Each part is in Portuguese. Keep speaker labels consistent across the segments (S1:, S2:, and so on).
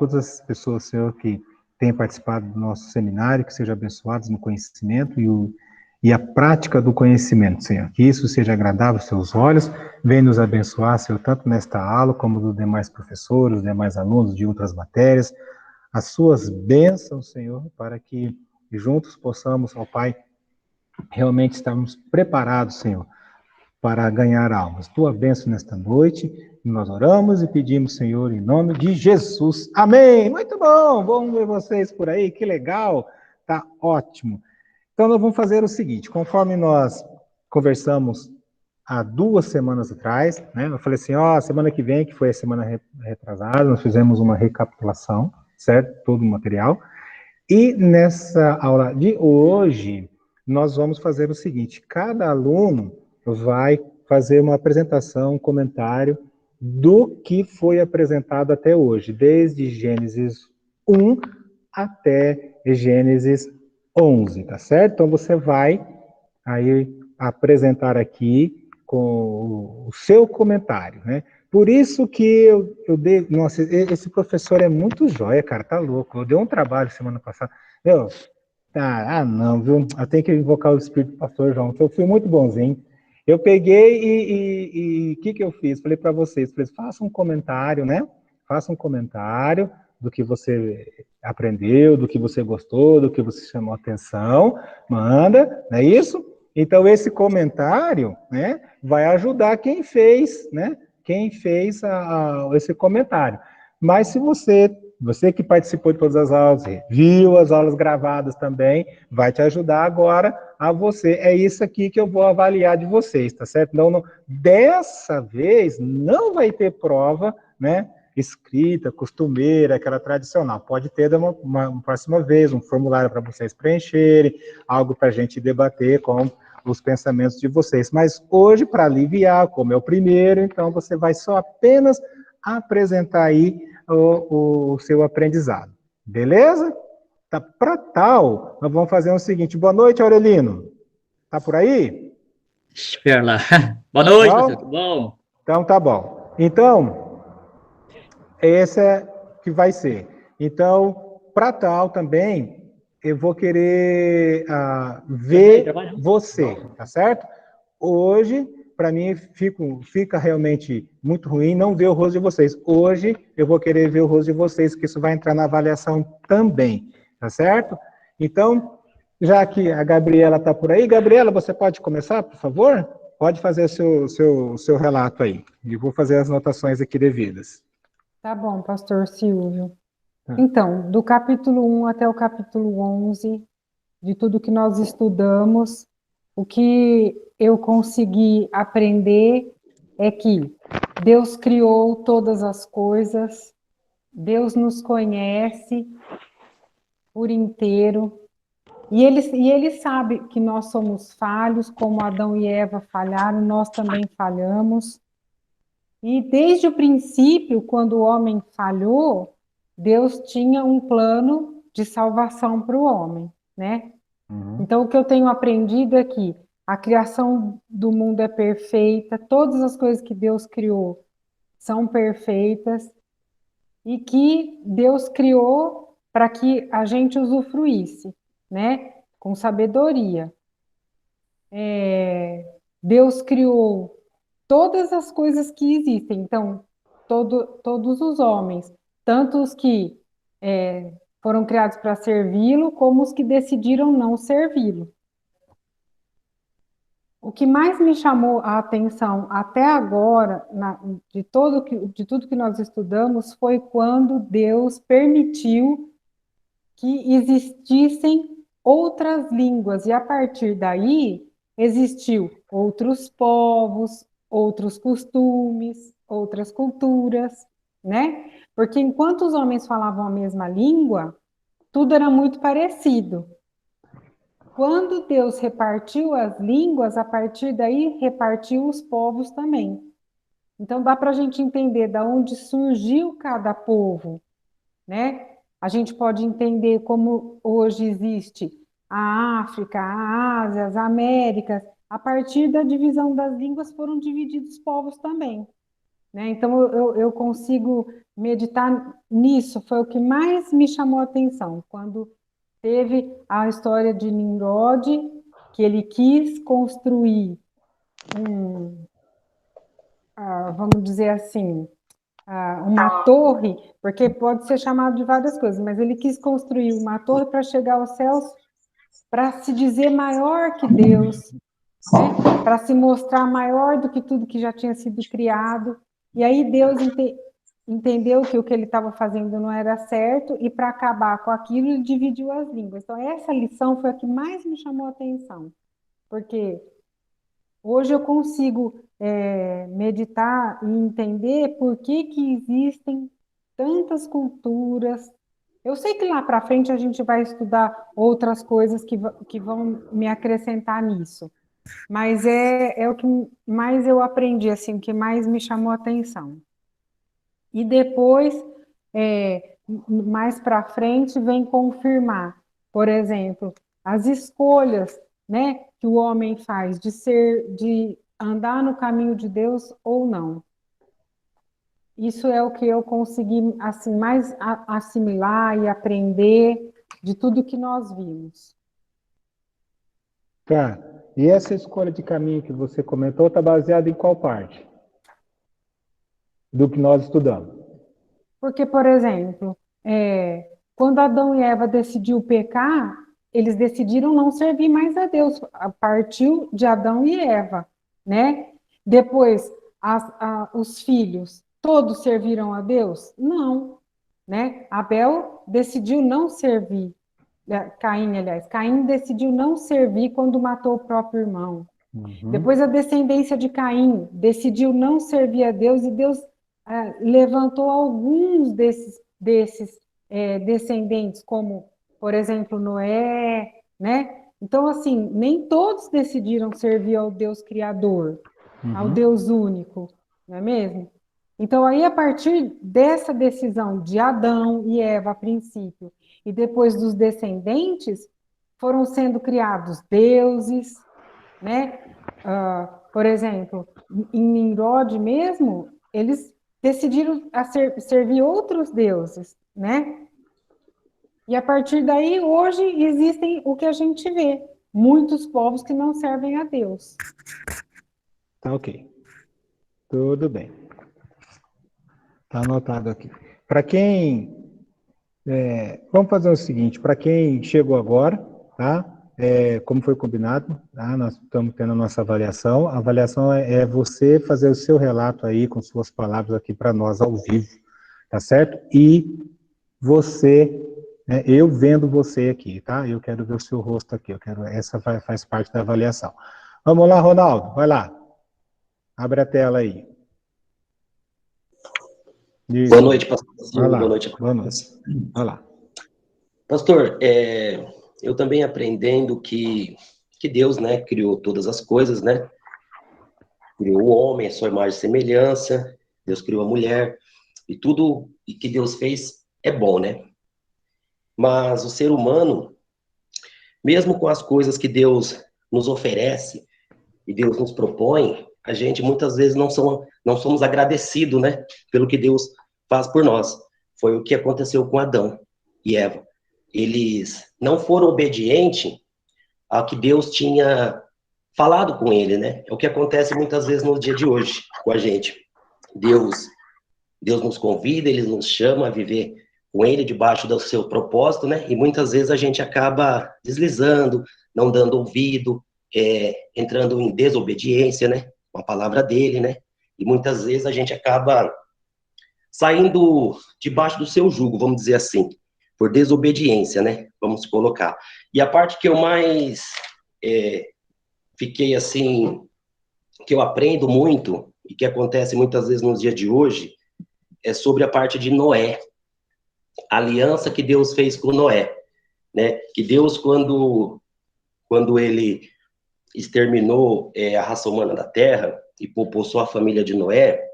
S1: todas as pessoas, Senhor, que têm participado do nosso seminário, que sejam abençoadas no conhecimento e a prática do conhecimento, Senhor. Que isso seja agradável aos seus olhos. Vem nos abençoar, Senhor, tanto nesta aula como dos demais professores, os demais alunos de outras matérias. As suas bênçãos, Senhor, para que juntos possamos, ó Pai, realmente estarmos preparados, Senhor, para ganhar almas. Tua bênção nesta noite, nós oramos e pedimos, Senhor, em nome de Jesus. Amém! Muito bom! Vamos ver vocês por aí, que legal! Tá ótimo. Então, nós vamos fazer o seguinte, conforme nós conversamos há 2 semanas atrás, né, eu falei assim, semana que vem, que foi a semana retrasada, nós fizemos uma recapitulação, certo? Todo o material. E nessa aula de hoje, nós vamos fazer o seguinte, cada aluno vai fazer uma apresentação, um comentário do que foi apresentado até hoje, desde Gênesis 1 até Gênesis 11, tá certo? Então você vai aí apresentar aqui com o seu comentário, né? Por isso que eu dei... Nossa, esse professor é muito joia, cara, tá louco. Eu dei um trabalho semana passada. Não, viu? Eu tenho que invocar o Espírito do Pastor João. Eu fui muito bonzinho. Eu peguei e o que eu fiz? Falei para vocês, faça um comentário, né? Faça um comentário do que você aprendeu, do que você gostou, do que você chamou atenção, manda, não é isso? Então, esse comentário, né, vai ajudar quem fez, né? Quem fez esse comentário. Mas se você que participou de todas as aulas, viu as aulas gravadas também, vai te ajudar agora a você. É isso aqui que eu vou avaliar de vocês, tá certo? Não, dessa vez não vai ter prova, né, escrita, costumeira, aquela tradicional. Pode ter uma próxima vez, um formulário para vocês preencherem, algo para a gente debater com os pensamentos de vocês. Mas hoje, para aliviar, como é o primeiro, então você vai só apenas apresentar aí o seu aprendizado. Beleza? Tá, para tal, nós vamos fazer o seguinte. Boa noite, Aurelino. Tá por aí?
S2: Espera lá. Boa noite, professor. Tudo bom?
S1: Então, tá bom. Então, esse é que vai ser. Então, para tal também, eu vou querer ver você, tá certo? Hoje, para mim, fica realmente muito ruim não ver o rosto de vocês. Hoje, eu vou querer ver o rosto de vocês, que isso vai entrar na avaliação também, tá certo? Então, já que a Gabriela está por aí, Gabriela, você pode começar, por favor? Pode fazer seu relato aí. E vou fazer as anotações aqui devidas.
S3: Tá bom, pastor Silvio. Então, do capítulo 1 até o capítulo 11, de tudo que nós estudamos, o que eu consegui aprender é que Deus criou todas as coisas, Deus nos conhece por inteiro, e ele sabe que nós somos falhos, como Adão e Eva falharam, nós também falhamos. E desde o princípio, quando o homem falhou, Deus tinha um plano de salvação para o homem, né? Então, o que eu tenho aprendido é que a criação do mundo é perfeita, todas as coisas que Deus criou são perfeitas, e que Deus criou para que a gente usufruísse, né? Com sabedoria. Deus criou todas as coisas que existem. Então, todos os homens, tanto os que foram criados para servi-lo, como os que decidiram não servi-lo. O que mais me chamou a atenção até agora, de tudo que nós estudamos, foi quando Deus permitiu que existissem outras línguas, e a partir daí existiu outros povos, outros costumes, outras culturas, né? Porque enquanto os homens falavam a mesma língua, tudo era muito parecido. Quando Deus repartiu as línguas, a partir daí repartiu os povos também. Então dá para a gente entender de onde surgiu cada povo, né? A gente pode entender como hoje existe a África, a Ásia, as Américas. A partir da divisão das línguas foram divididos povos também. né? Então, eu consigo meditar nisso, foi o que mais me chamou a atenção, quando teve a história de Nimrod, que ele quis construir vamos dizer assim, uma torre, porque pode ser chamado de várias coisas, mas ele quis construir uma torre para chegar aos céus, para se dizer maior que Deus, né? Para se mostrar maior do que tudo que já tinha sido criado. E aí Deus entendeu que o que ele estava fazendo não era certo, e para acabar com aquilo, ele dividiu as línguas. Então, essa lição foi a que mais me chamou a atenção, porque hoje eu consigo meditar e entender por que existem tantas culturas. Eu sei que lá para frente a gente vai estudar outras coisas que vão me acrescentar nisso, mas é o que mais eu aprendi, assim, o que mais me chamou a atenção. E depois, mais para frente, vem confirmar, por exemplo, as escolhas, né, que o homem faz de andar no caminho de Deus ou não. Isso é o que eu consegui, assim, mais assimilar e aprender de tudo que nós vimos.
S1: Tá. E essa escolha de caminho que você comentou está baseada em qual parte do que nós estudamos?
S3: Porque, por exemplo, quando Adão e Eva decidiram pecar, eles decidiram não servir mais a Deus. Partiu de Adão e Eva, né? Depois, os filhos, todos serviram a Deus? Não, né? Abel decidiu não servir. Caim, aliás. Caim decidiu não servir quando matou o próprio irmão. Depois, a descendência de Caim decidiu não servir a Deus, e Deus levantou alguns desses descendentes, como, por exemplo, Noé, né? Então, assim, nem todos decidiram servir ao Deus Criador, ao Deus único, não é mesmo? Então, aí, a partir dessa decisão de Adão e Eva, a princípio, e depois dos descendentes, foram sendo criados deuses, né? Por exemplo, em Nimrod mesmo, eles decidiram servir outros deuses, né? E a partir daí, hoje, existem o que a gente vê, muitos povos que não servem a Deus.
S1: Tá ok. Tudo bem. Tá anotado aqui. Para quem... vamos fazer o seguinte, para quem chegou agora, tá? Como foi combinado, tá? Nós estamos tendo a nossa avaliação. A avaliação é você fazer o seu relato aí, com suas palavras aqui para nós ao vivo, tá certo? E você, né, eu vendo você aqui, tá? Eu quero ver o seu rosto aqui, essa faz parte da avaliação. Vamos lá, Ronaldo, vai lá. Abre a tela aí. Isso.
S4: Boa noite, pastor.
S1: Vai lá.
S4: Boa noite.
S1: Boa noite. Vai lá.
S4: Pastor, eu também aprendendo que Deus, né, criou todas as coisas, né? Criou o homem, a sua imagem e semelhança, Deus criou a mulher, e tudo que Deus fez é bom, né? Mas o ser humano, mesmo com as coisas que Deus nos oferece e Deus nos propõe, a gente muitas vezes não somos agradecidos, né, pelo que Deus faz por nós. Foi o que aconteceu com Adão e Eva. Eles não foram obedientes ao que Deus tinha falado com ele, né? É o que acontece muitas vezes no dia de hoje com a gente. Deus nos convida, ele nos chama a viver com ele debaixo do seu propósito, né? E muitas vezes a gente acaba deslizando, não dando ouvido, entrando em desobediência, né? Com a palavra dele, né? E muitas vezes a gente acaba saindo debaixo do seu jugo, vamos dizer assim, por desobediência, né? Vamos colocar. E a parte que eu mais fiquei assim, que eu aprendo muito, e que acontece muitas vezes nos dias de hoje, é sobre a parte de Noé. A aliança que Deus fez com Noé, né? Que Deus, quando ele exterminou a raça humana da terra e poupou a família de Noé,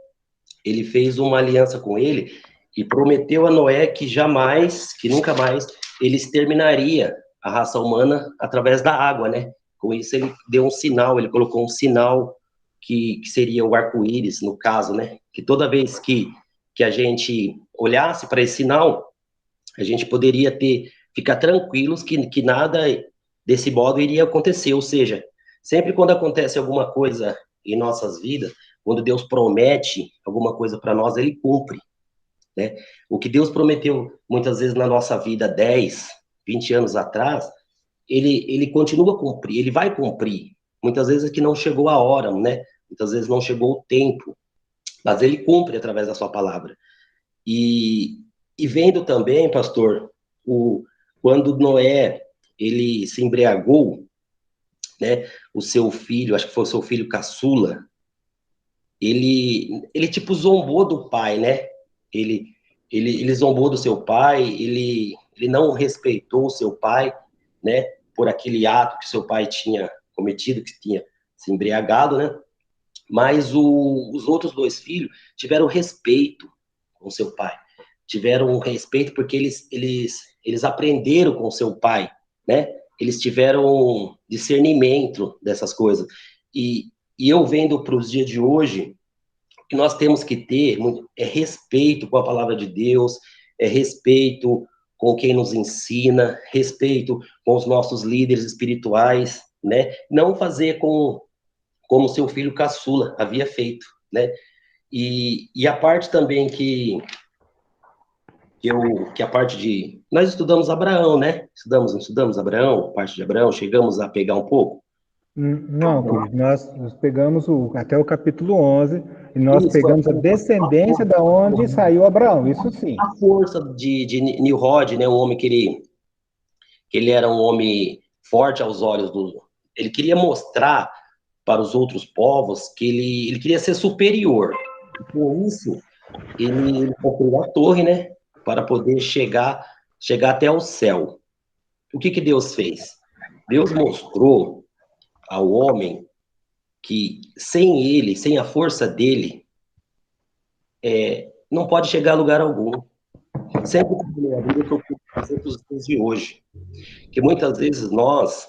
S4: ele fez uma aliança com ele e prometeu a Noé que nunca mais, ele exterminaria a raça humana através da água, né? Com isso ele deu um sinal, ele colocou um sinal que seria o arco-íris, no caso, né? que toda vez que a gente olhasse para esse sinal, a gente poderia ficar tranquilos que nada desse modo iria acontecer. Ou seja, sempre quando acontece alguma coisa em nossas vidas, quando Deus promete alguma coisa para nós, ele cumpre, né? O que Deus prometeu muitas vezes na nossa vida 10, 20 anos atrás, ele continua a cumprir, ele vai cumprir. Muitas vezes é que não chegou a hora, né? Muitas vezes não chegou o tempo, mas ele cumpre através da sua palavra. E vendo também, pastor, quando Noé, ele se embriagou, né, o seu filho, acho que foi o seu filho caçula, ele tipo zombou do pai, né? Ele zombou do seu pai, ele não respeitou o seu pai, né? Por aquele ato que seu pai tinha cometido, que tinha se embriagado, né? Mas os outros dois filhos tiveram respeito com seu pai, tiveram respeito porque eles aprenderam com seu pai, né? Eles tiveram discernimento dessas coisas. E eu vendo para os dias de hoje, o que nós temos que ter é respeito com a palavra de Deus, é respeito com quem nos ensina, respeito com os nossos líderes espirituais, né? Não fazer como seu filho caçula havia feito, né? E a parte também que a parte de... Nós estudamos Abraão, né? Estudamos Abraão, parte de Abraão, chegamos a pegar um pouco.
S1: Não, querido, nós pegamos até o capítulo 11, e nós
S4: Isso,
S1: pegamos a descendência da onde saiu Abraão, isso sim.
S4: a força de Nimrod, né? Um homem que ele era um homem forte aos olhos do... Ele queria mostrar para os outros povos que ele queria ser superior. Por isso, ele construiu a torre, né? Para poder chegar até o céu. O que Deus fez? Deus mostrou ao homem que sem ele, sem a força dele, não pode chegar a lugar algum. Sempre que eu abri, eu estou fazendo os dias de hoje. Que muitas vezes nós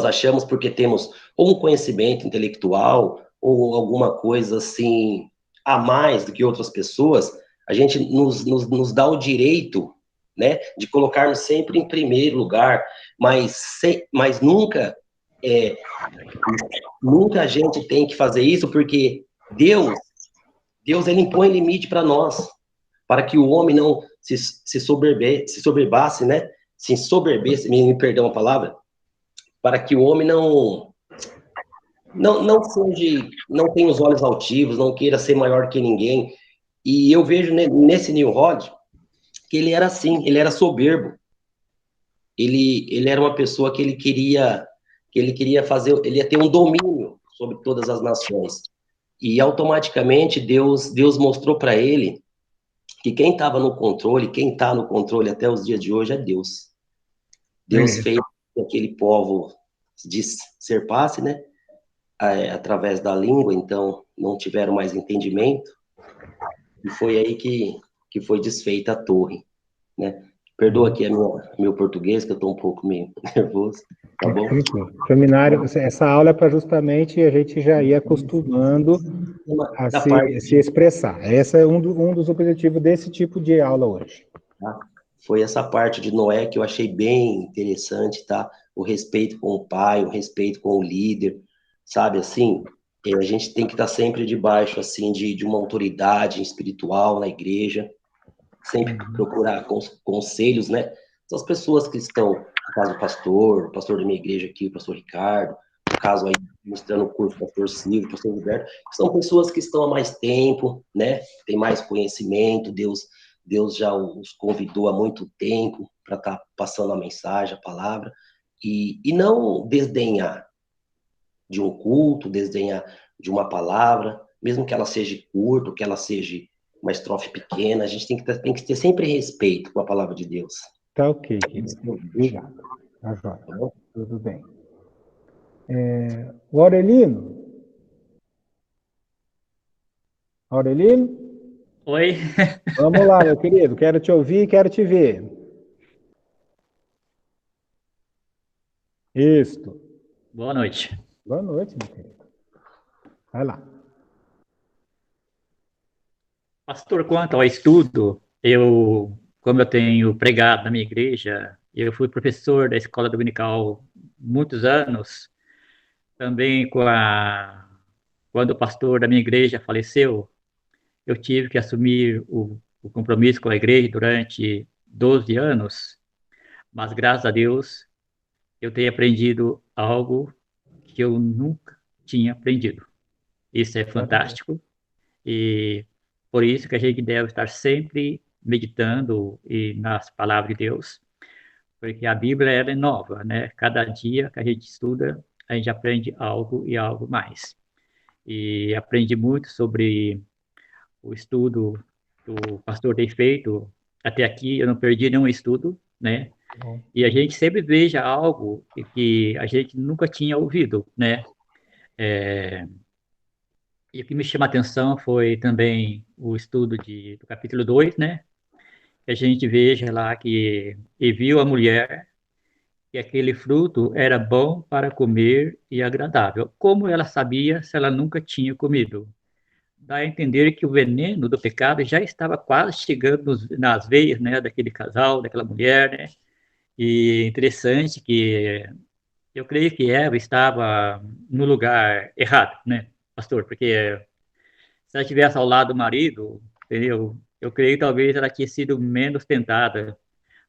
S4: achamos porque temos ou um conhecimento intelectual ou alguma coisa assim a mais do que outras pessoas, a gente nos dá o direito, né, de colocarmos sempre em primeiro lugar, mas nunca a gente tem que fazer isso porque Deus ele impõe limite para nós, para que o homem não se soberbasse, né, se ensoberbesse, me perdão a palavra, para que o homem não tenha os olhos altivos, não queira ser maior que ninguém. E eu vejo nesse Nimrod que ele era assim, ele era soberbo. Ele era uma pessoa que ele queria fazer, ele ia ter um domínio sobre todas as nações. E automaticamente Deus mostrou para ele que quem estava no controle, quem está no controle até os dias de hoje é Deus. Deus fez que aquele povo disserpasse, né? Através da língua, então não tiveram mais entendimento, e foi aí que foi desfeita a torre, né? Perdoa aqui meu português, que eu estou um pouco meio nervoso, tá bom?
S1: Seminário, essa aula é para justamente a gente já ir acostumando a se expressar. Esse é um dos objetivos desse tipo de aula hoje.
S4: Tá? Foi essa parte de Noé que eu achei bem interessante, tá? O respeito com o pai, o respeito com o líder, sabe, assim, a gente tem que estar sempre debaixo, assim, de uma autoridade espiritual na igreja, sempre procurar conselhos, né? São as pessoas que estão, no caso o pastor da minha igreja aqui, o pastor Ricardo, no caso aí, mostrando o curso do pastor Silvio, o pastor Gilberto, são pessoas que estão há mais tempo, né? Tem mais conhecimento, Deus já os convidou há muito tempo para estar passando a mensagem, a palavra, e não desdenhar de um culto, desdenhar de uma palavra, mesmo que ela seja curta, que ela seja uma estrofe pequena, a gente tem que ter sempre respeito com a palavra de Deus.
S1: Tá ok, querido. Obrigado. Tá jóia. Tudo bem. O Aurelino? Aurelino?
S2: Oi.
S1: Vamos lá, meu querido. Quero te ouvir e quero te ver. Isto.
S2: Boa noite.
S1: Boa noite, meu querido. Vai lá.
S2: Pastor, quanto ao estudo, como eu tenho pregado na minha igreja, eu fui professor da escola dominical muitos anos, também quando o pastor da minha igreja faleceu, eu tive que assumir o compromisso com a igreja durante 12 anos, mas graças a Deus eu tenho aprendido algo que eu nunca tinha aprendido. Isso é fantástico e por isso que a gente deve estar sempre meditando nas palavras de Deus, porque a Bíblia ela é nova, né? Cada dia que a gente estuda, a gente aprende algo e algo mais. E aprendi muito sobre o estudo que o pastor tem feito até aqui. Eu não perdi nenhum estudo, né?
S1: Bom.
S2: E a gente sempre veja algo que a gente nunca tinha ouvido, né? E o que me chama a atenção foi também o estudo do capítulo 2, né? Que a gente veja lá que e viu a mulher que aquele fruto era bom para comer e agradável. Como ela sabia se ela nunca tinha comido? Dá a entender que o veneno do pecado já estava quase chegando nas veias, né, daquele casal, daquela mulher, né? E interessante que eu creio que Eva estava no lugar errado, né, pastor? Porque se ela estivesse ao lado do marido, entendeu? Eu creio que talvez ela tinha sido menos tentada,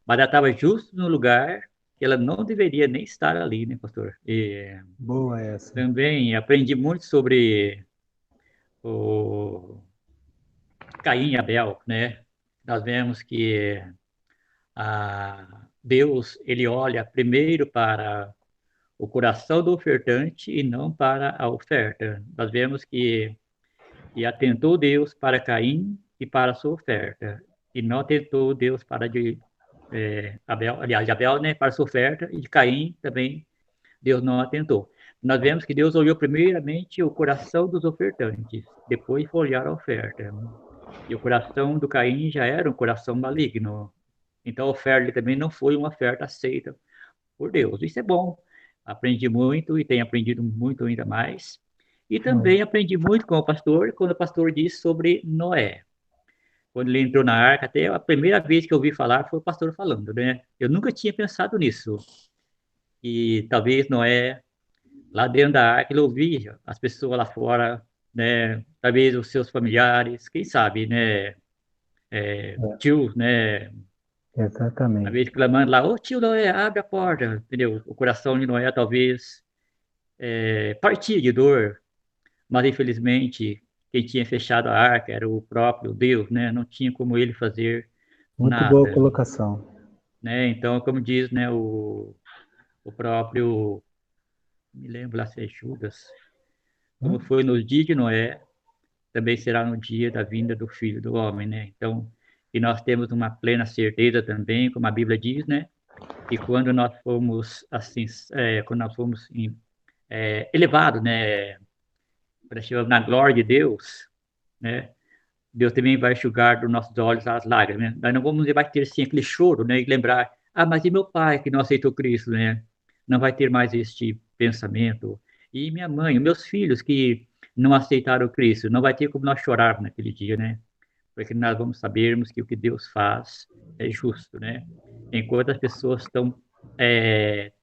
S2: mas ela estava justo no lugar que ela não deveria nem estar ali, né, pastor? E
S1: Boa essa.
S2: também aprendi muito sobre o Caim e Abel, né? Nós vemos que Deus, ele olha primeiro para o coração do ofertante e não para a oferta. Nós vemos que atentou Deus para Caim e para a sua oferta, e não atentou Deus para Abel, aliás, de Abel, né, para a sua oferta, e de Caim também Deus não atentou. Nós vemos que Deus olhou primeiramente o coração dos ofertantes, depois foi olhar a oferta. E o coração do Caim já era um coração maligno. Então a oferta também não foi uma oferta aceita por Deus. Isso é bom. Aprendi muito e tenho aprendido muito ainda mais. E também aprendi muito com o pastor, quando o pastor disse sobre Noé. Quando ele entrou na arca, até a primeira vez que eu ouvi falar foi o pastor falando, né? Eu nunca tinha pensado nisso. E talvez Noé, lá dentro da arca, ele ouvia as pessoas lá fora, né? Talvez os seus familiares, quem sabe, né? Tios, né? Às
S1: Exatamente.
S2: vezes clamando lá, ô tio Noé, abre a porta, entendeu? O coração de Noé talvez partia de dor, mas infelizmente quem tinha fechado a arca era o próprio Deus, né? Não tinha como ele fazer
S1: Muito boa
S2: nada,
S1: colocação.
S2: né? Então, como diz, né, o próprio, me lembro lá se é Judas, como foi no dia de Noé, também será no dia da vinda do Filho do Homem, né? Então, e nós temos uma plena certeza também, como a Bíblia diz, né? Que quando nós fomos assim, quando nós fomos elevados, né? Quando estivemos na glória de Deus, né? Deus também vai enxugar dos nossos olhos as lágrimas, né? Nós não vamos vai ter sim aquele choro, né? E lembrar, mas e meu pai que não aceitou Cristo, né? Não vai ter mais este pensamento. E minha mãe, os meus filhos que não aceitaram Cristo, não vai ter como nós chorarmos naquele dia, né? Porque nós vamos sabermos que o que Deus faz é justo, né? Enquanto as pessoas estão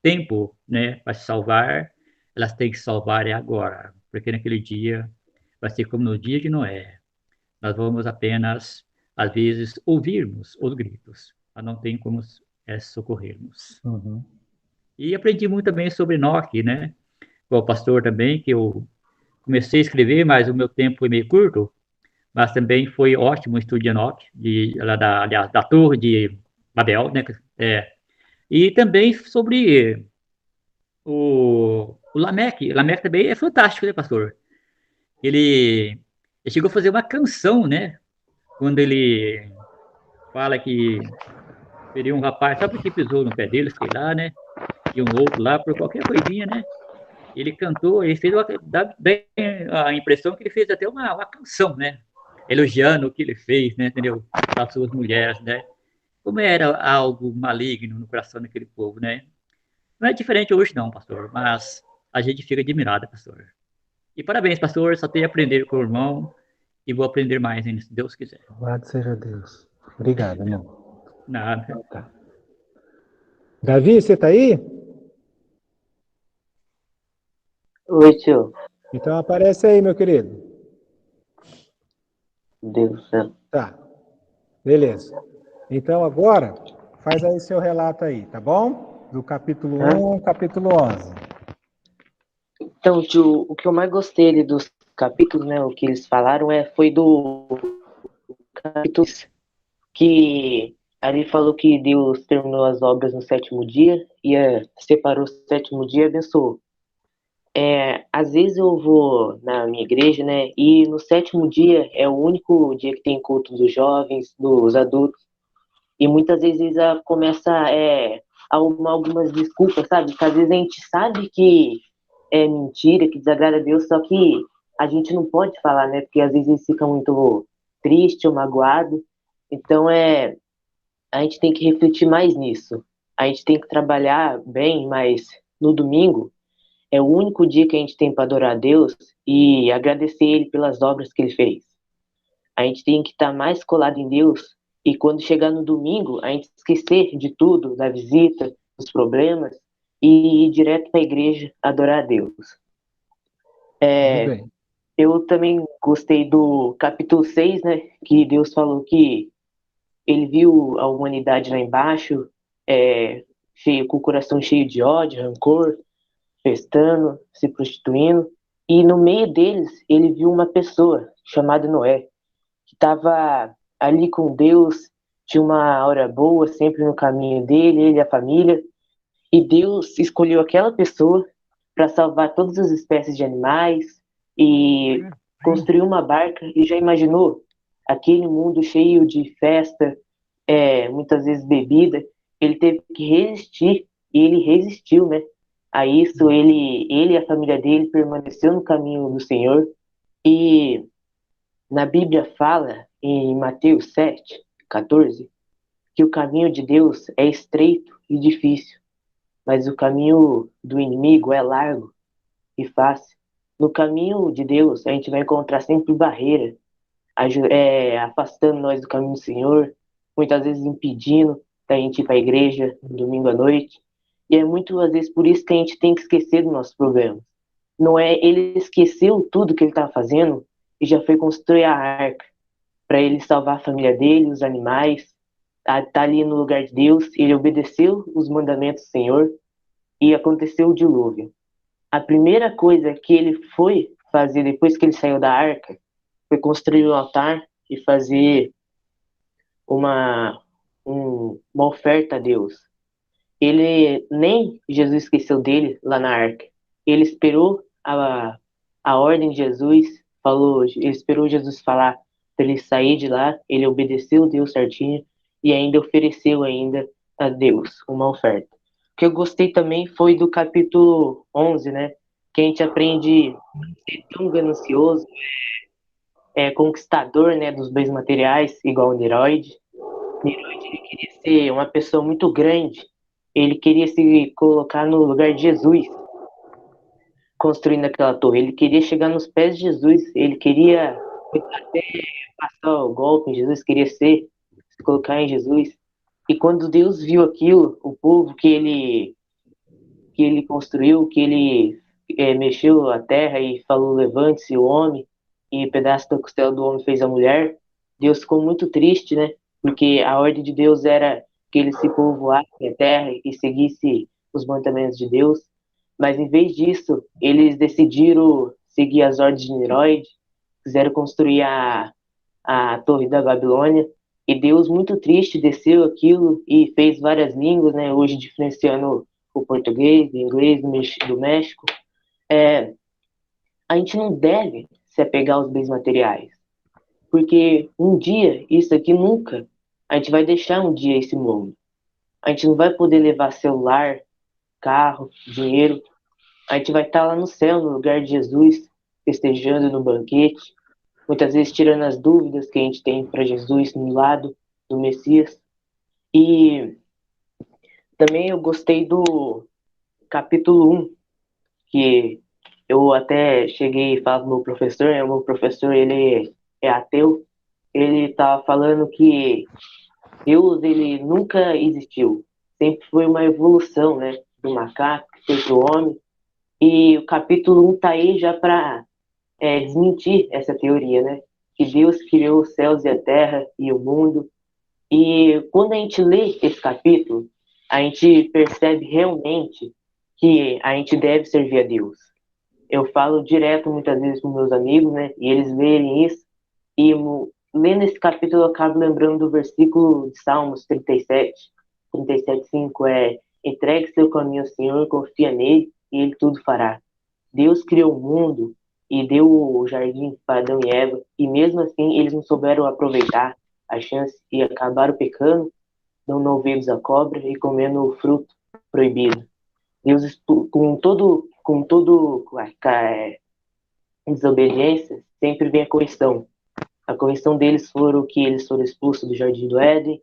S2: tempo, né, para se salvar, elas têm que salvar agora, porque naquele dia vai ser como no dia de Noé. Nós vamos apenas, às vezes, ouvirmos os gritos, mas não tem como socorrermos.
S1: Uhum.
S2: E aprendi muito também sobre Enoque, né? Com o pastor também, que eu comecei a escrever, mas o meu tempo foi meio curto, mas também foi ótimo o estudo de Enoque, aliás, da Torre de Babel, né? E também sobre o Lameque. O Lameque também é fantástico, né, pastor? Ele chegou a fazer uma canção, né? Quando ele fala que seria um rapaz, só porque pisou no pé dele, sei lá, né? E um outro lá, por qualquer coisinha, né? Ele cantou, ele fez dá bem a impressão que ele fez até uma canção, né? Elogiando o que ele fez, né? Entendeu? As suas mulheres, né? Como era algo maligno no coração daquele povo, né? Não é diferente hoje, não, pastor, mas a gente fica admirado, pastor. E parabéns, pastor, só tem a aprender com o irmão e vou aprender mais ainda, se Deus quiser.
S1: Louvado seja Deus. Obrigado, irmão.
S2: Nada.
S1: Tá. Davi, você está aí?
S5: Oi, tio.
S1: Então aparece aí, meu querido.
S5: Deus do céu.
S1: Tá. Beleza. Então agora, faz aí seu relato aí, tá bom? Do capítulo 1 capítulo 11.
S5: Então, tio, o que eu mais gostei ali dos capítulos, né, o que eles falaram foi do capítulo que ali falou que Deus terminou as obras no sétimo dia e separou o sétimo dia e abençoou. Às vezes eu vou na minha igreja, né, e no sétimo dia é o único dia que tem culto dos jovens, dos adultos, e muitas vezes começa a arrumar algumas desculpas, sabe? Que às vezes a gente sabe que é mentira, que desagrada a Deus, só que a gente não pode falar, né? Porque às vezes eles ficam muito tristes ou magoados. Então a gente tem que refletir mais nisso. A gente tem que trabalhar bem, mas no domingo é o único dia que a gente tem para adorar a Deus e agradecer Ele pelas obras que Ele fez. A gente tem que estar mais colado em Deus e quando chegar no domingo, a gente esquecer de tudo, da visita, dos problemas e ir direto para a igreja adorar a Deus.
S1: Tudo bem.
S5: Eu também gostei do capítulo 6, né, que Deus falou que ele viu a humanidade lá embaixo, com o coração cheio de ódio, rancor, festando, se prostituindo, e no meio deles ele viu uma pessoa chamada Noé, que estava ali com Deus, tinha uma hora boa, sempre no caminho dele, ele e a família, e Deus escolheu aquela pessoa para salvar todas as espécies de animais e construiu uma barca. E já imaginou aquele mundo cheio de festa, muitas vezes bebida? Ele teve que resistir e ele resistiu, né? A isso, ele e a família dele permaneceu no caminho do Senhor. E na Bíblia fala, em Mateus 7:14, que o caminho de Deus é estreito e difícil, mas o caminho do inimigo é largo e fácil. No caminho de Deus, a gente vai encontrar sempre barreira, afastando nós do caminho do Senhor, muitas vezes impedindo da gente ir para a igreja no domingo à noite. E é muitas vezes por isso que a gente tem que esquecer dos nossos problemas. Não é ele esqueceu tudo que ele estava fazendo e já foi construir a arca para ele salvar a família dele, os animais, tá ali no lugar de Deus. Ele obedeceu os mandamentos do Senhor e aconteceu o dilúvio. A primeira coisa que ele foi fazer depois que ele saiu da arca foi construir um altar e fazer uma oferta a Deus. Ele nem Jesus esqueceu dele lá na arca. Ele esperou a ordem de Jesus, ele esperou Jesus falar para ele sair de lá, ele obedeceu Deus certinho e ainda ofereceu ainda a Deus uma oferta. O que eu gostei também foi do capítulo 11, né? Que a gente aprende a ser tão ganancioso, conquistador, né, dos bens materiais, igual o Neroide. Neroide, ele queria ser uma pessoa muito grande, ele queria se colocar no lugar de Jesus, construindo aquela torre. Ele queria chegar nos pés de Jesus, ele queria até passar o golpe em Jesus, queria se colocar em Jesus. E quando Deus viu aquilo, o povo que ele construiu, que ele mexeu a terra e falou: levante-se o homem, e pedaço da costela do homem fez a mulher, Deus ficou muito triste, né? Porque a ordem de Deus era que ele se povoasse a terra e seguisse os mandamentos de Deus. Mas em vez disso, eles decidiram seguir as ordens de Nimrod, quiseram construir a Torre da Babilônia. E Deus, muito triste, desceu aquilo e fez várias línguas, né? Hoje diferenciando o português, o inglês do México. A gente não deve se apegar aos bens materiais, porque um dia, isso aqui nunca, a gente vai deixar um dia esse mundo. A gente não vai poder levar celular, carro, dinheiro. A gente vai estar lá no céu, no lugar de Jesus, festejando no banquete, muitas vezes tirando as dúvidas que a gente tem para Jesus no lado do Messias. E também eu gostei do capítulo 1, que eu até cheguei e falo pro meu professor, o meu professor, ele é ateu, ele estava falando que Deus, ele nunca existiu. Sempre foi uma evolução, né? Do macaco que foi pro homem. E o capítulo 1 tá aí já para desmentir essa teoria, né? Que Deus criou os céus e a terra e o mundo. E quando a gente lê esse capítulo, a gente percebe realmente que a gente deve servir a Deus. Eu falo direto muitas vezes com meus amigos, né? E eles lerem isso. E lendo esse capítulo, eu acabo lembrando do versículo de Salmos 37, 37:5, entregue seu caminho ao Senhor, confia nele e ele tudo fará. Deus criou o mundo e deu o jardim para Adão e Eva, e mesmo assim eles não souberam aproveitar a chance e acabaram pecando, dando ouvidos à cobra e comendo o fruto proibido. Deus, com todo desobediência, sempre vem a correção. A correção deles foram que eles foram expulsos do Jardim do Éden,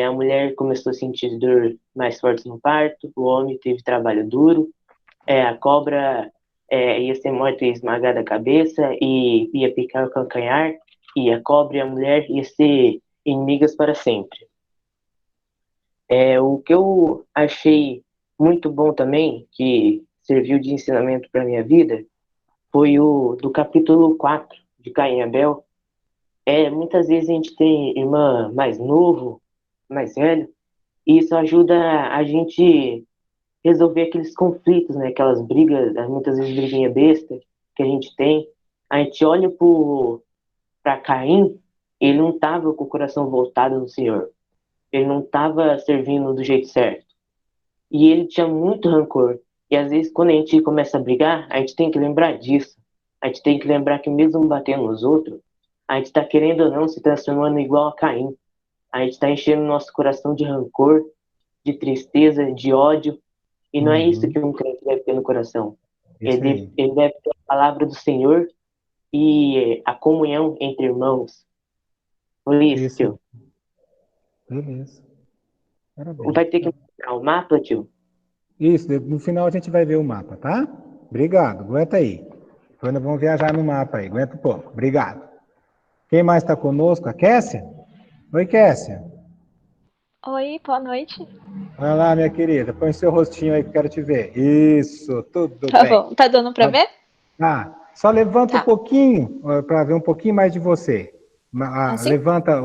S5: a mulher começou a sentir dor mais forte no parto, o homem teve trabalho duro, a cobra ia ser morta e esmagada a cabeça e ia picar o calcanhar, e a cobra e a mulher iam ser inimigas para sempre. O que eu achei muito bom também, que serviu de ensinamento para a minha vida, foi o do capítulo 4 de Caim e Abel. Muitas vezes a gente tem irmã mais novo, mais velho, e isso ajuda a gente resolver aqueles conflitos, né? Aquelas brigas, muitas vezes briguinha besta que a gente tem. A gente olha para Caim, ele não estava com o coração voltado no Senhor. Ele não estava servindo do jeito certo. E ele tinha muito rancor. E às vezes, quando a gente começa a brigar, a gente tem que lembrar disso. A gente tem que lembrar que mesmo batendo nos outros, a gente está querendo ou não se transformando igual a Caim. A gente está enchendo nosso coração de rancor, de tristeza, de ódio. E não é isso que um crente deve ter no coração. Ele deve ter a palavra do Senhor e a comunhão entre irmãos. Foi isso, tio.
S1: Beleza. Parabéns.
S5: Vai ter que mostrar o mapa, tio?
S1: Isso, no final a gente vai ver o mapa, tá? Obrigado, aguenta aí. Depois nós vamos viajar no mapa aí, aguenta um pouco. Obrigado. Quem mais está conosco? A Kessia? Oi, Kessia.
S6: Oi, boa noite.
S1: Vai lá, minha querida, põe seu rostinho aí que eu quero te ver. Isso, tudo bem.
S6: Tá bom, tá dando para ver?
S1: Só levanta
S6: Tá.
S1: um pouquinho, para ver um pouquinho mais de você.
S6: Assim?
S1: Levanta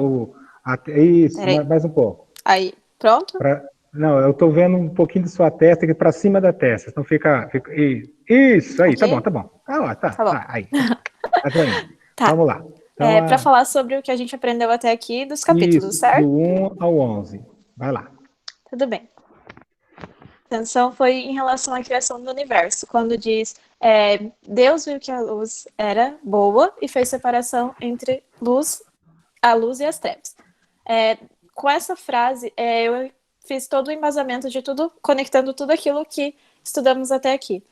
S1: isso,
S6: Peraí.
S1: mais um pouco.
S6: Aí, pronto?
S1: Não, eu estou vendo um pouquinho de sua testa aqui para cima da testa. Então fica isso, aí,
S6: Aqui?
S1: tá bom.
S6: Tá bom.
S1: Aí. Tá vendo?
S6: Tá.
S1: Vamos lá. Então,
S6: Para falar sobre o que a gente aprendeu até aqui dos capítulos,
S1: isso,
S6: certo?
S1: do 1 ao 11. Vai lá.
S6: Tudo bem. A atenção foi em relação à criação do universo, quando diz Deus viu que a luz era boa e fez separação entre a luz e as trevas. Com essa frase, eu fiz todo o embasamento de tudo, conectando tudo aquilo que estudamos até aqui.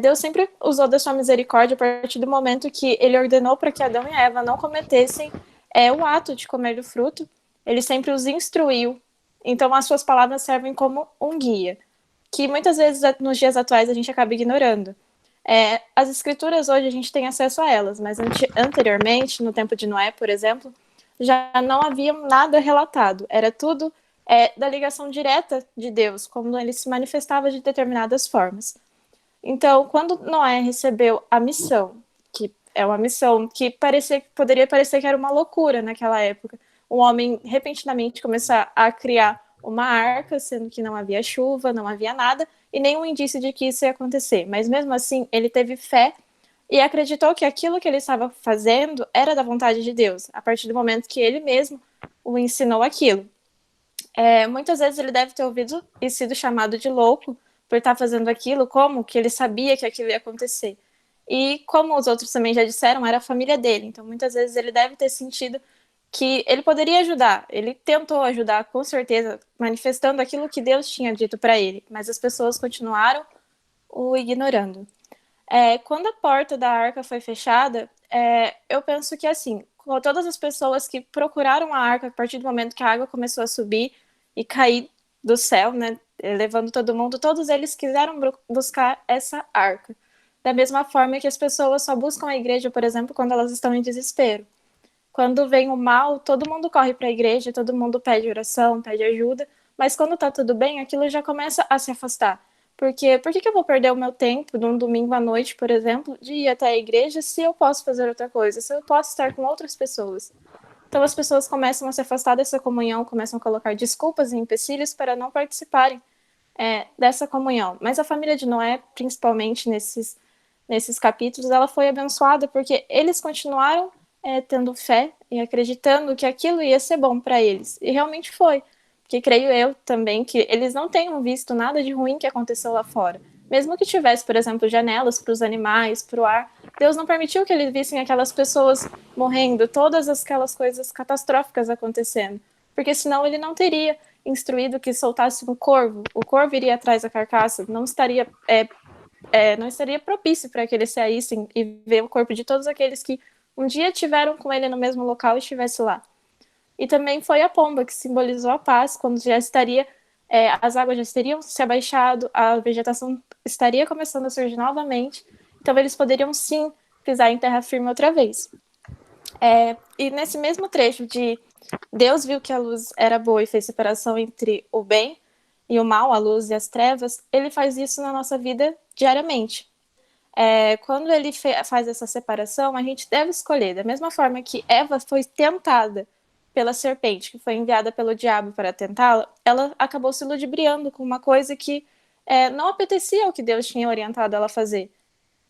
S6: Deus sempre usou da sua misericórdia a partir do momento que ele ordenou para que Adão e Eva não cometessem o ato de comer do fruto. Ele sempre os instruiu. Então, as suas palavras servem como um guia, que muitas vezes nos dias atuais a gente acaba ignorando. As escrituras hoje a gente tem acesso a elas, mas anteriormente, no tempo de Noé, por exemplo, já não havia nada relatado. Era tudo da ligação direta de Deus, como ele se manifestava de determinadas formas. Então, quando Noé recebeu a missão, que é uma missão que poderia parecer que era uma loucura naquela época, o homem repentinamente começar a criar uma arca, sendo que não havia chuva, não havia nada, e nenhum indício de que isso ia acontecer. Mas mesmo assim, ele teve fé e acreditou que aquilo que ele estava fazendo era da vontade de Deus, a partir do momento que ele mesmo o ensinou aquilo. Muitas vezes ele deve ter ouvido e sido chamado de louco por estar fazendo aquilo, como que ele sabia que aquilo ia acontecer. E como os outros também já disseram, era a família dele. Então, muitas vezes ele deve ter sentido que ele poderia ajudar. Ele tentou ajudar, com certeza, manifestando aquilo que Deus tinha dito para ele. Mas as pessoas continuaram o ignorando. Quando a porta da arca foi fechada, eu penso que, assim, com todas as pessoas que procuraram a arca a partir do momento que a água começou a subir e cair do céu, né, levando todo mundo, todos eles quiseram buscar essa arca. Da mesma forma que as pessoas só buscam a igreja, por exemplo, quando elas estão em desespero. Quando vem o mal, todo mundo corre para a igreja, todo mundo pede oração, pede ajuda, mas quando tá tudo bem, aquilo já começa a se afastar. Porque por que eu vou perder o meu tempo num domingo à noite, por exemplo, de ir até a igreja se eu posso fazer outra coisa, se eu posso estar com outras pessoas? Então as pessoas começam a se afastar dessa comunhão, começam a colocar desculpas e empecilhos para não participarem dessa comunhão. Mas a família de Noé, principalmente nesses capítulos, ela foi abençoada porque eles continuaram tendo fé e acreditando que aquilo ia ser bom para eles. E realmente foi. Porque creio eu também que eles não tenham visto nada de ruim que aconteceu lá fora. Mesmo que tivesse, por exemplo, janelas para os animais, para o ar, Deus não permitiu que eles vissem aquelas pessoas morrendo, todas aquelas coisas catastróficas acontecendo. Porque senão ele não teria instruído que soltasse um corvo. O corvo iria atrás da carcaça, não estaria propício para que eles saíssem e ver o corpo de todos aqueles que um dia tiveram com ele no mesmo local e estivesse lá. E também foi a pomba, que simbolizou a paz, quando já estaria, as águas já teriam se abaixado, a vegetação estaria começando a surgir novamente, então eles poderiam sim pisar em terra firme outra vez. E nesse mesmo trecho de Deus viu que a luz era boa e fez separação entre o bem e o mal, a luz e as trevas, ele faz isso na nossa vida diariamente. Quando ele faz essa separação, a gente deve escolher, da mesma forma que Eva foi tentada pela serpente, que foi enviada pelo diabo para tentá-la, ela acabou se ludibriando com uma coisa que não apetecia ao que Deus tinha orientado ela a fazer.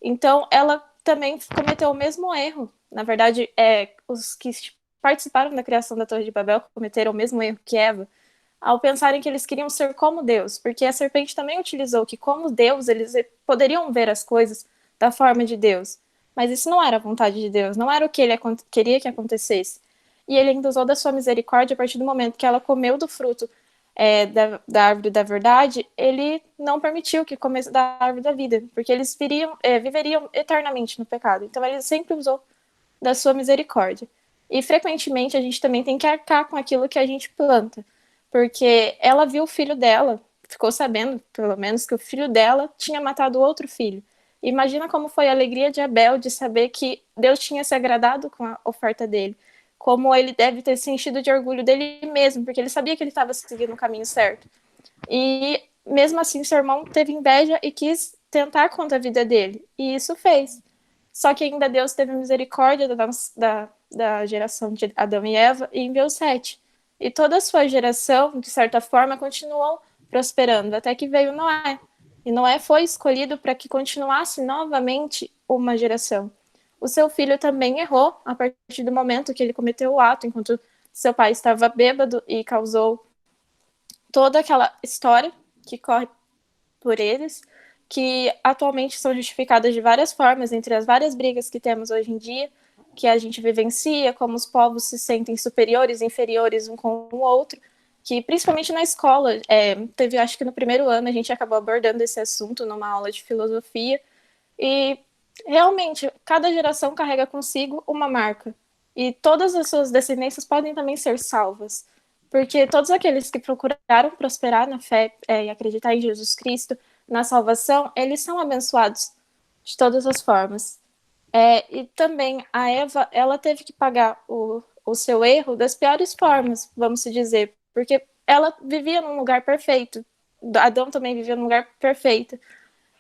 S6: Então, ela também cometeu o mesmo erro. Na verdade, os que participaram da criação da Torre de Babel cometeram o mesmo erro que Eva, ao pensarem que eles queriam ser como Deus, porque a serpente também utilizou que, como Deus, eles poderiam ver as coisas da forma de Deus. Mas isso não era a vontade de Deus, não era o que ele queria que acontecesse. E ele ainda usou da sua misericórdia a partir do momento que ela comeu do fruto da árvore da verdade, ele não permitiu que comesse da árvore da vida, porque eles viveriam eternamente no pecado. Então ele sempre usou da sua misericórdia. E frequentemente a gente também tem que arcar com aquilo que a gente planta, porque ela viu o filho dela, ficou sabendo, pelo menos, que o filho dela tinha matado outro filho. Imagina como foi a alegria de Abel de saber que Deus tinha se agradado com a oferta dele. Como ele deve ter se enchido de orgulho dele mesmo, porque ele sabia que ele estava seguindo o caminho certo. E mesmo assim, seu irmão teve inveja e quis tentar contra a vida dele. E isso fez. Só que ainda Deus teve misericórdia da geração de Adão e Eva e enviou Sete. E toda a sua geração, de certa forma, continuou prosperando, até que veio Noé. E Noé foi escolhido para que continuasse novamente uma geração. O seu filho também errou a partir do momento que ele cometeu o ato, enquanto seu pai estava bêbado e causou toda aquela história que corre por eles, que atualmente são justificadas de várias formas, entre as várias brigas que temos hoje em dia, que a gente vivencia, como os povos se sentem superiores e inferiores um com o outro, que principalmente na escola, teve, acho que no primeiro ano a gente acabou abordando esse assunto numa aula de filosofia, e realmente cada geração carrega consigo uma marca, e todas as suas descendências podem também ser salvas, porque todos aqueles que procuraram prosperar na fé e acreditar em Jesus Cristo, na salvação, eles são abençoados de todas as formas. E também a Eva, ela teve que pagar o seu erro das piores formas, vamos dizer, porque ela vivia num lugar perfeito, Adão também vivia num lugar perfeito,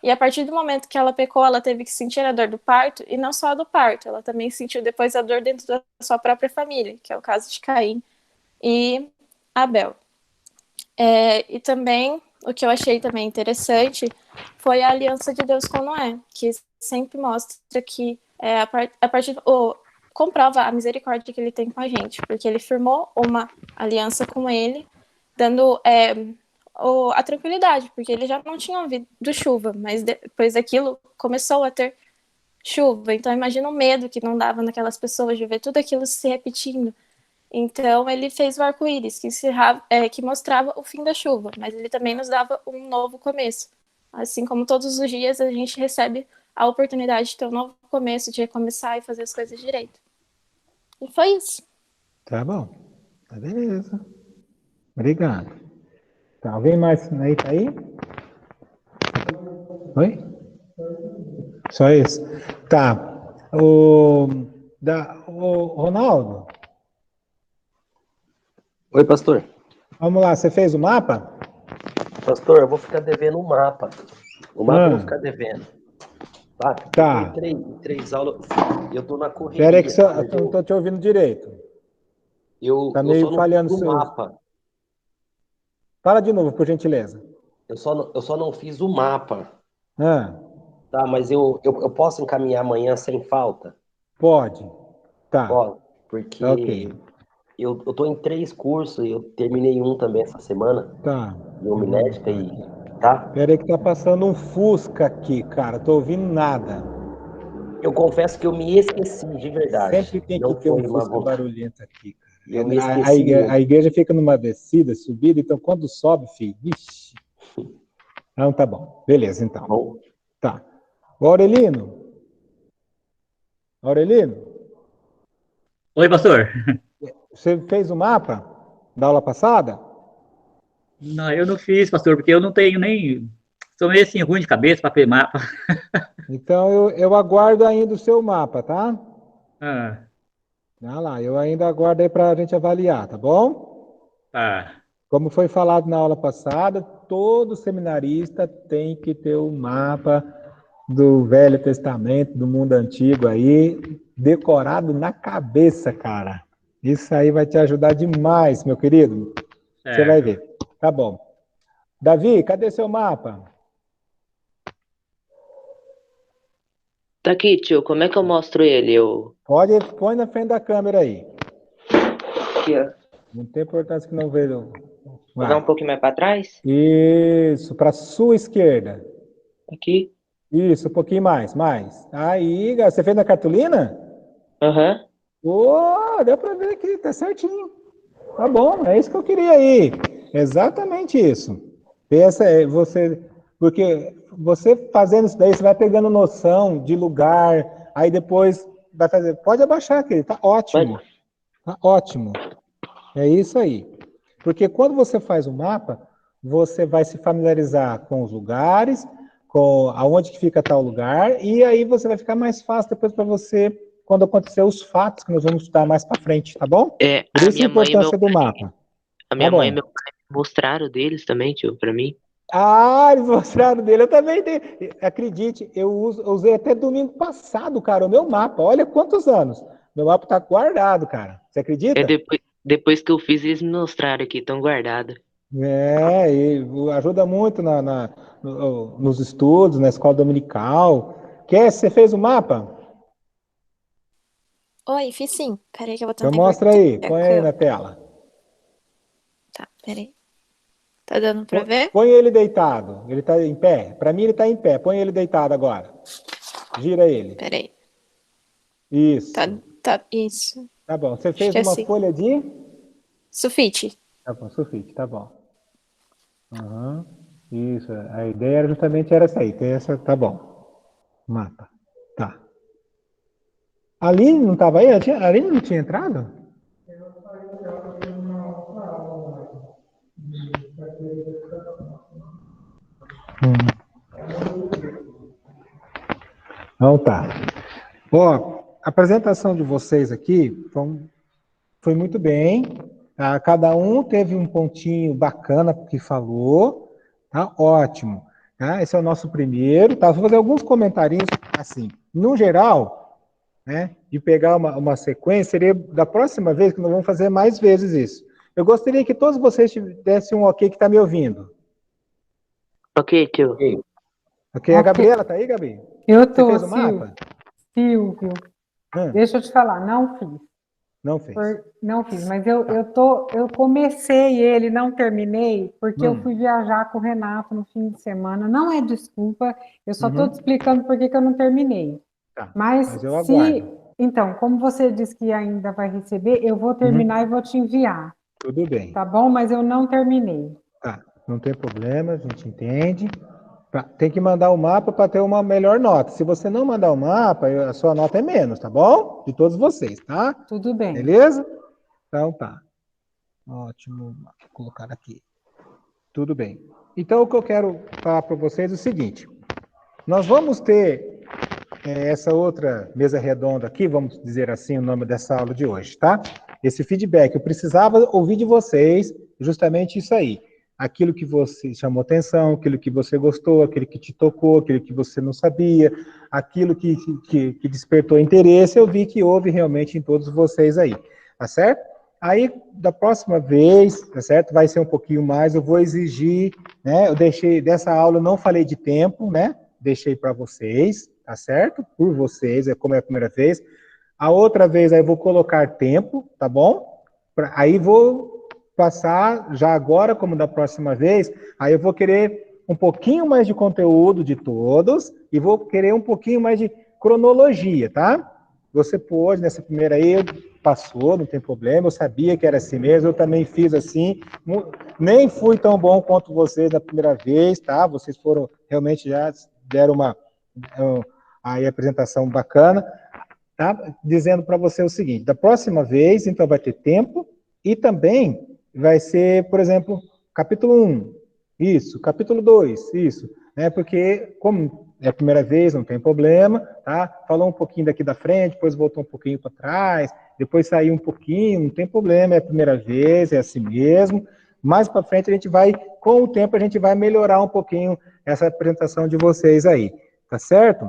S6: e a partir do momento que ela pecou, ela teve que sentir a dor do parto, e não só a do parto, ela também sentiu depois a dor dentro da sua própria família, que é o caso de Caim e Abel. E também, o que eu achei também interessante foi a aliança de Deus com Noé, que sempre mostra que a partir comprova a misericórdia que ele tem com a gente, porque ele firmou uma aliança com ele, dando a tranquilidade, porque ele já não tinha ouvido chuva, mas depois daquilo começou a ter chuva, então imagina o medo que não dava naquelas pessoas de ver tudo aquilo se repetindo. Então ele fez o arco-íris, que mostrava o fim da chuva, mas ele também nos dava um novo começo. Assim como todos os dias a gente recebe a oportunidade de ter um novo começo, de recomeçar e fazer as coisas direito. E foi isso.
S1: Tá bom. Tá beleza. Obrigado. Tá, alguém mais aí? Tá aí? Oi? Só isso? Tá. O Ronaldo,
S4: Oi, pastor.
S1: Vamos lá, você fez o mapa?
S4: Pastor, eu vou ficar devendo um mapa. O mapa eu vou ficar devendo. Tá?
S1: Tá.
S4: Três aulas. Eu tô na correria.
S1: Espera aí que
S4: tá?
S1: eu não tô te ouvindo direito. Tá meio falhando
S4: o mapa.
S1: Fala de novo, por gentileza.
S4: Eu só não fiz o mapa.
S1: Ah,
S4: Tá, mas eu posso encaminhar amanhã sem falta?
S1: pode. Tá.
S4: Ó, porque
S1: Ok.
S4: eu tô em 3 cursos e eu terminei um também essa semana.
S1: Tá.
S4: De homilética tá?
S1: Espera aí que tá passando um Fusca aqui, cara. Tô ouvindo nada.
S4: Eu confesso que eu me esqueci, de verdade.
S1: Sempre tem que
S4: Não
S1: ter um
S4: foi uma
S1: Fusca
S4: vontade.
S1: barulhento aqui, cara.
S4: Eu me esqueci.
S1: A igreja fica numa descida, subida, então quando sobe, filho, ixi. Não, tá bom. Beleza, então.
S4: Bom,
S1: Tá. Ô, Aurelino? Aurelino,
S2: Oi, pastor.
S1: você fez o mapa da aula passada?
S2: Não, eu não fiz, pastor, porque eu não tenho nem. Sou meio assim, ruim de cabeça para ver mapa.
S1: Então eu aguardo ainda o seu mapa, tá?
S2: Ah,
S1: Ah lá, eu ainda aguardo aí para a gente avaliar, tá bom?
S2: tá.
S1: Como foi falado na aula passada, todo seminarista tem que ter o mapa do Velho Testamento, do mundo antigo aí, decorado na cabeça, cara. Isso aí vai te ajudar demais, meu querido. Você vai
S2: Certo.
S1: ver. Tá bom. Davi, cadê seu mapa?
S5: Tá aqui, tio. Como é que eu mostro ele?
S1: Põe na frente da câmera aí.
S5: Aqui, ó.
S1: Não tem importância que não veja.
S5: Vou dar um pouquinho mais pra trás?
S1: Isso, para sua esquerda.
S5: Aqui.
S1: Isso, um pouquinho mais. Aí, você fez na cartolina?
S5: Aham.
S1: Pô, deu para ver aqui, tá certinho. Tá bom, é isso que eu queria aí. Exatamente isso. Pensa, porque você fazendo isso daí, você vai pegando noção de lugar, aí depois vai fazer. Pode abaixar aqui, tá ótimo. Tá ótimo. É isso aí. Porque quando você faz o mapa, você vai se familiarizar com os lugares, com aonde que fica tal lugar, e aí você vai ficar mais fácil depois para você, quando acontecer os fatos que nós vamos estudar mais para frente, tá bom? Por isso a importância do mapa.
S5: A minha mãe e meu pai mostraram deles também, tio, pra mim.
S1: Ah, eles mostraram dele. Eu também tenho. Acredite, eu usei até domingo passado, cara, o meu mapa. Olha quantos anos. Meu mapa tá guardado, cara. Você acredita?
S5: Depois que eu fiz, eles me mostraram aqui, estão guardados.
S1: E ajuda muito nos estudos, na escola dominical. Você fez o mapa?
S6: Oi, fiz sim. Peraí que eu vou
S1: Então
S6: tentar
S1: mostra
S6: inverter
S1: aí,
S6: a
S1: põe aí na
S6: câmera.
S1: tela.
S6: Tá, peraí. Tá dando pra ver?
S1: Põe ele deitado. Ele tá em pé. Para mim ele tá em pé. Põe ele deitado agora. Gira ele.
S6: Peraí.
S1: Isso.
S6: Isso.
S1: Tá bom. Você
S6: Acho
S1: fez
S6: que é
S1: uma
S6: assim.
S1: folha de...
S6: Sulfite.
S1: Tá bom, sulfite, tá bom. Uhum. Isso, a ideia era justamente essa aí. Tá bom. Mapa. Tá. A Aline não estava aí? A Aline não tinha entrado? Então tá. Ó, a apresentação de vocês aqui foi muito bem. Tá? Cada um teve um pontinho bacana que falou. Tá? Ótimo. Tá? Esse é o nosso primeiro. Tá? Vou fazer alguns comentários assim. No geral, né, de pegar uma sequência, seria da próxima vez que nós vamos fazer mais vezes isso. Eu gostaria que todos vocês dessem um ok que está me ouvindo.
S5: Ok, tio.
S1: Ok, a Gabriela tá aí, Gabi?
S3: Eu
S1: Você
S3: tô,
S1: fez o mapa?
S3: Silvio. Deixa eu te falar, não fiz.
S1: Não fez.
S3: Não fiz, mas eu comecei ele, não terminei, porque eu fui viajar com o Renato no fim de semana. Não é desculpa, eu só estou te explicando por que eu não terminei.
S1: Tá,
S3: mas
S1: eu aguardo.
S3: Então, como você disse que ainda vai receber, eu vou terminar e vou te enviar.
S1: Tudo bem.
S3: Tá bom? Mas eu não terminei.
S1: Tá, não tem problema, a gente entende. Tem que mandar o mapa para ter uma melhor nota. Se você não mandar o mapa, a sua nota é menos, tá bom? De todos vocês, tá?
S3: Tudo bem.
S1: Beleza? Então tá. Ótimo. Vou colocar aqui. Tudo bem. Então o que eu quero falar para vocês é o seguinte. Nós vamos ter essa outra mesa redonda aqui, vamos dizer assim o nome dessa aula de hoje, tá? esse feedback. Eu precisava ouvir de vocês justamente isso aí. Aquilo que você chamou atenção, aquilo que você gostou, aquilo que te tocou, aquilo que você não sabia, aquilo que despertou interesse, eu vi que houve realmente em todos vocês aí, tá certo? Aí, da próxima vez, tá certo? Vai ser um pouquinho mais, eu vou exigir, né? Eu deixei, dessa aula eu não falei de tempo, né? Deixei para vocês, tá certo? Por vocês, como é a primeira vez. A outra vez aí eu vou colocar tempo, tá bom? Aí vou passar já agora, como da próxima vez, aí eu vou querer um pouquinho mais de conteúdo de todos e vou querer um pouquinho mais de cronologia, tá? Você pôde, nessa primeira aí, passou, não tem problema, eu sabia que era assim mesmo, eu também fiz assim, nem fui tão bom quanto vocês da primeira vez, tá? Vocês foram, realmente já deram uma aí, apresentação bacana, tá? Dizendo para você o seguinte, da próxima vez, então vai ter tempo e também vai ser, por exemplo, capítulo 1, isso, capítulo 2, isso, né? Porque, como é a primeira vez, não tem problema, tá? Falou um pouquinho daqui da frente, depois voltou um pouquinho para trás, depois saiu um pouquinho, não tem problema, é a primeira vez, é assim mesmo. Mais para frente a gente vai, com o tempo, a gente vai melhorar um pouquinho essa apresentação de vocês aí, tá certo?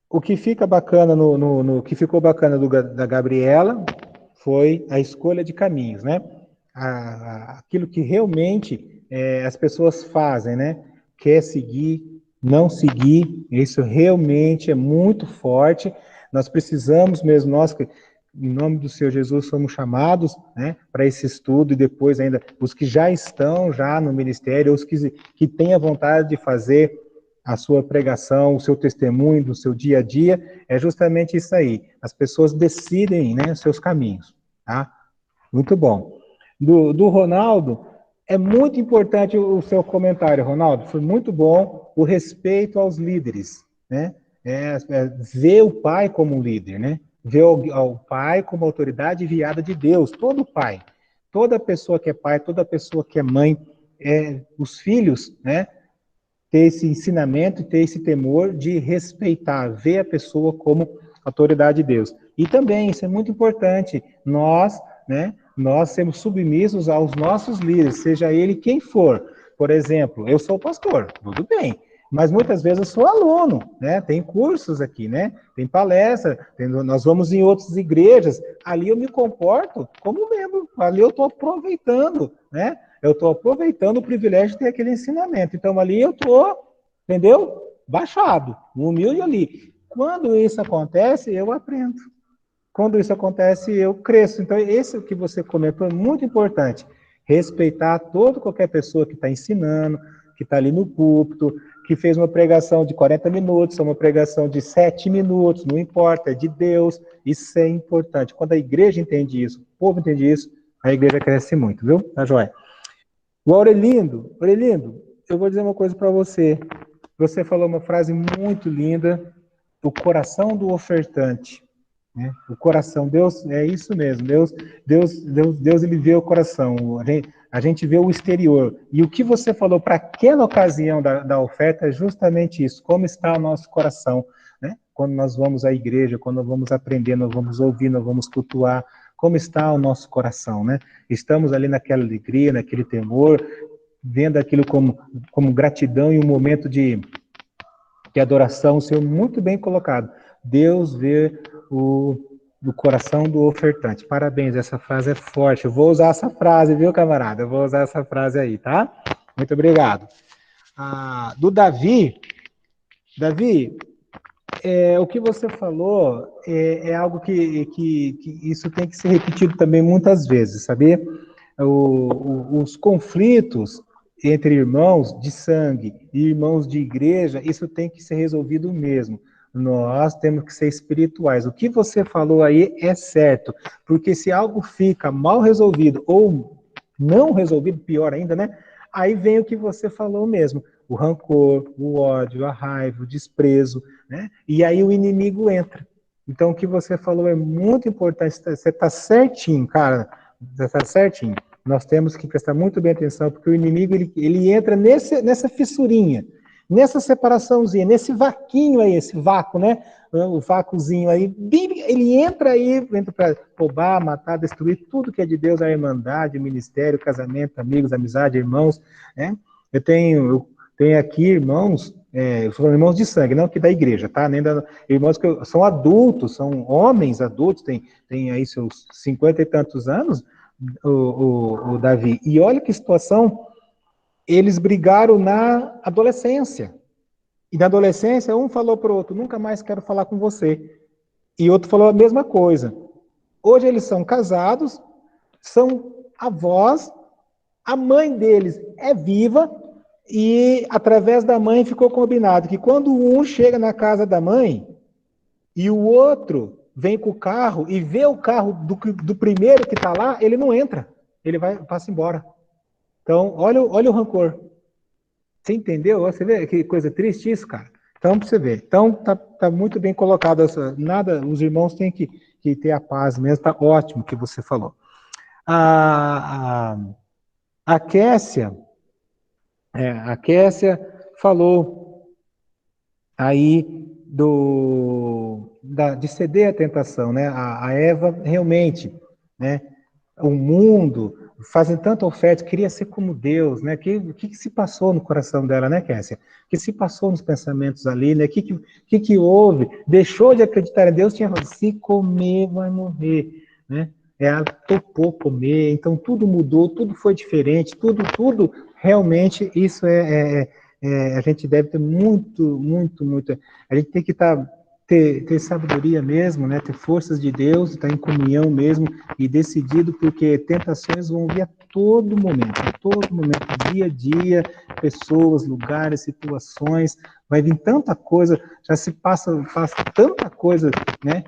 S1: O que fica bacana no que ficou bacana da Gabriela foi a escolha de caminhos, né? Aquilo que realmente as pessoas fazem, né? Quer seguir, não seguir, isso realmente é muito forte. Nós precisamos mesmo, nós, em nome do Senhor Jesus, somos chamados, né, para esse estudo, e depois ainda os que já estão já no ministério, os que têm a vontade de fazer a sua pregação, o seu testemunho do seu dia a dia, é justamente isso aí. As pessoas decidem, né, seus caminhos, tá? Muito bom. Do Ronaldo, é muito importante o seu comentário, Ronaldo, foi muito bom o respeito aos líderes, né? Ver o pai como um líder, né? Ver o pai como autoridade enviada de Deus, todo pai, toda pessoa que é pai, toda pessoa que é mãe, os filhos, né? Ter esse ensinamento, ter esse temor de respeitar, ver a pessoa como autoridade de Deus. E também, isso é muito importante, nós, né, nós sermos submissos aos nossos líderes, seja ele quem for. Por exemplo, eu sou pastor, tudo bem, mas muitas vezes eu sou aluno, né, tem cursos aqui, né, tem palestra, nós vamos em outras igrejas, ali eu me comporto como membro, ali eu estou aproveitando, né, eu estou aproveitando o privilégio de ter aquele ensinamento. Então, ali eu estou, entendeu? Baixado, humilde ali. Quando isso acontece, eu aprendo. Quando isso acontece, eu cresço. Então, esse que você comentou é muito importante. Respeitar qualquer pessoa que está ensinando, que está ali no púlpito, que fez uma pregação de 40 minutos, uma pregação de 7 minutos, não importa, é de Deus. Isso é importante. Quando a igreja entende isso, o povo entende isso, a igreja cresce muito, viu? Tá joia? O Aurelindo, eu vou dizer uma coisa para você. Você falou uma frase muito linda, o coração do ofertante. Né? O coração, Deus, é isso mesmo. Deus ele vê o coração. A gente vê o exterior. E o que você falou para aquela ocasião da oferta é justamente isso. Como está o nosso coração, né? Quando nós vamos à igreja, quando nós vamos aprender, nós vamos ouvir, nós vamos cultuar. Como está o nosso coração, né? Estamos ali naquela alegria, naquele temor, vendo aquilo como gratidão e um momento de adoração, o Senhor muito bem colocado. Deus vê o coração do ofertante. Parabéns, essa frase é forte. Eu vou usar essa frase, viu, camarada? Eu vou usar essa frase aí, tá? Muito obrigado. Do Davi, o que você falou é algo que isso tem que ser repetido também muitas vezes, sabia? Os conflitos entre irmãos de sangue e irmãos de igreja, isso tem que ser resolvido mesmo. Nós temos que ser espirituais. O que você falou aí é certo, porque se algo fica mal resolvido ou não resolvido, pior ainda, né? Aí vem o que você falou mesmo, o rancor, o ódio, a raiva, o desprezo, né? E aí o inimigo entra. Então o que você falou é muito importante, você está certinho, cara, você está certinho. Nós temos que prestar muito bem atenção, porque o inimigo ele entra nessa fissurinha Nessa separaçãozinha, nesse vaquinho aí, esse vácuo, né? O vácuozinho aí, ele entra aí, entra para roubar, matar, destruir tudo que é de Deus, a irmandade, ministério, casamento, amigos, amizade, irmãos, né? Eu tenho aqui irmãos, são irmãos de sangue, não aqui da igreja, tá? Nem irmãos que são adultos, são homens adultos, tem aí seus 50 e tantos anos, o Davi. E olha que situação, eles brigaram na adolescência. E na adolescência, um falou para o outro, nunca mais quero falar com você. E outro falou a mesma coisa. Hoje eles são casados, são avós, a mãe deles é viva, e através da mãe ficou combinado que quando um chega na casa da mãe e o outro vem com o carro e vê o carro do primeiro que está lá, ele não entra, ele passa embora. Então, olha o rancor. Você entendeu? Você vê que coisa triste isso, cara? Então, para você ver. Então, tá muito bem colocado. Os irmãos têm que ter a paz mesmo. Tá ótimo que você falou. A Kessia falou aí de ceder à tentação, né? A Eva realmente, né? O mundo fazem tanta oferta, queria ser como Deus, né? Que se passou no coração dela, né, Kessia? Que se passou nos pensamentos ali, né? Que houve? Deixou de acreditar em Deus, tinha falado, se comer, vai morrer, né? Ela topou comer, então tudo mudou, tudo foi diferente, tudo realmente, isso a gente deve ter muito, muito, muito, a gente tem que ter sabedoria mesmo, né? Ter forças de Deus, estar em comunhão mesmo e decidido, porque tentações vão vir a todo momento, dia a dia, pessoas, lugares, situações, vai vir tanta coisa, já se passa tanta coisa, né?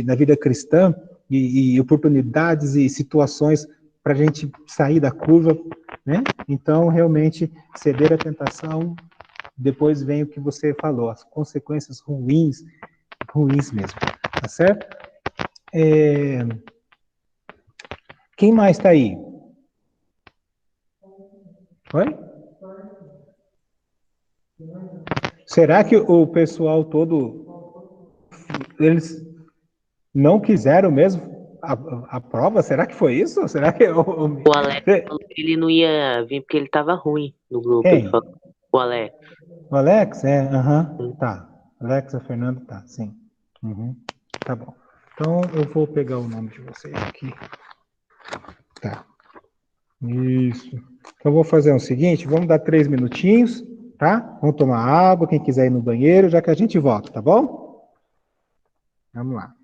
S1: Na vida cristã e oportunidades e situações para a gente sair da curva, né? Então, realmente, ceder à tentação, depois vem o que você falou, as consequências ruins mesmo, tá certo? Quem mais está aí? Oi? Será que o pessoal todo, eles não quiseram mesmo a prova? Será que foi isso? Será que
S5: O Alex falou que ele não ia vir porque ele tava ruim no grupo. Ele
S1: quem?
S5: falou, o Alex.
S1: O Alex? Tá. Alex, a Fernando, tá, sim. Uhum. Tá bom. Então, eu vou pegar o nome de vocês aqui. Tá. Isso. Então, vou fazer o seguinte, vamos dar 3 minutinhos, tá? Vamos tomar água, quem quiser ir no banheiro, já que a gente volta, tá bom? Vamos lá.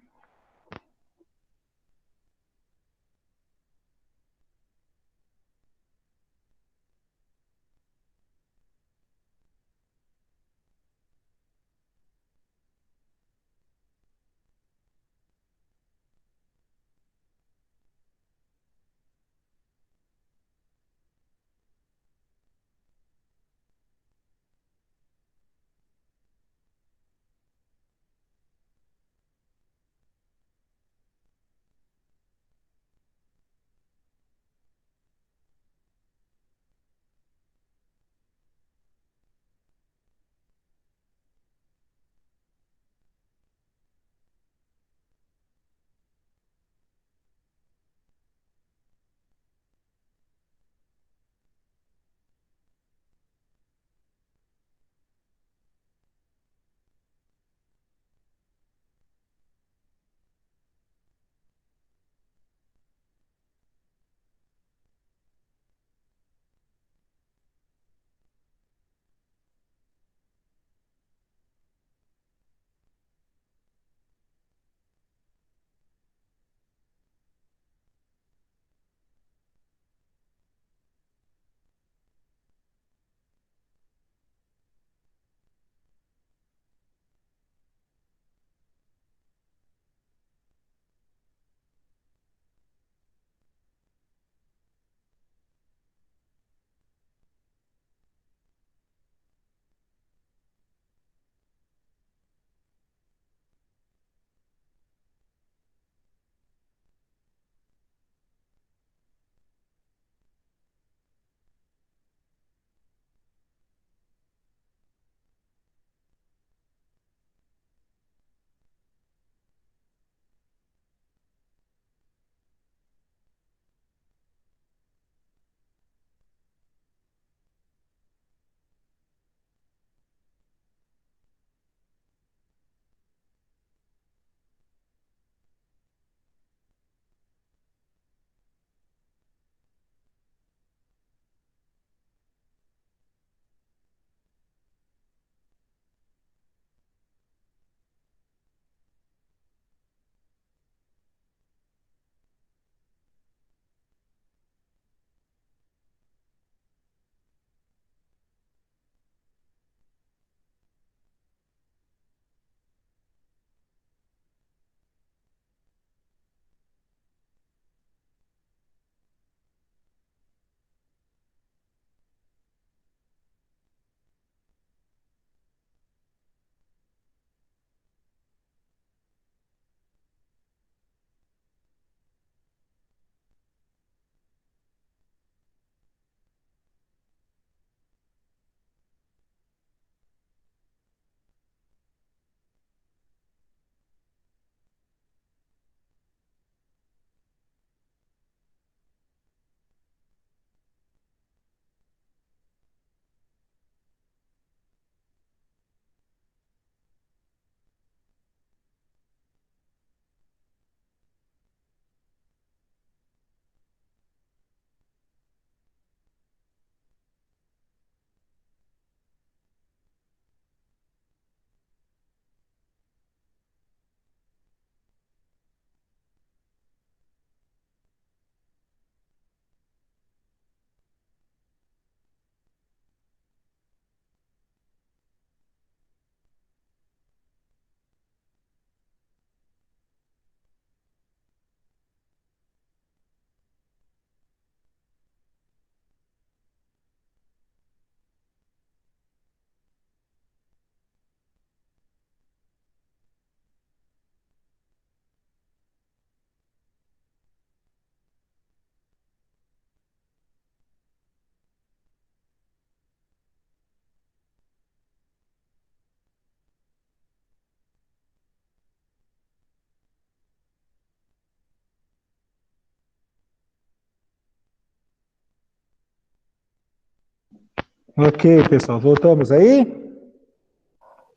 S1: Ok, pessoal, voltamos aí?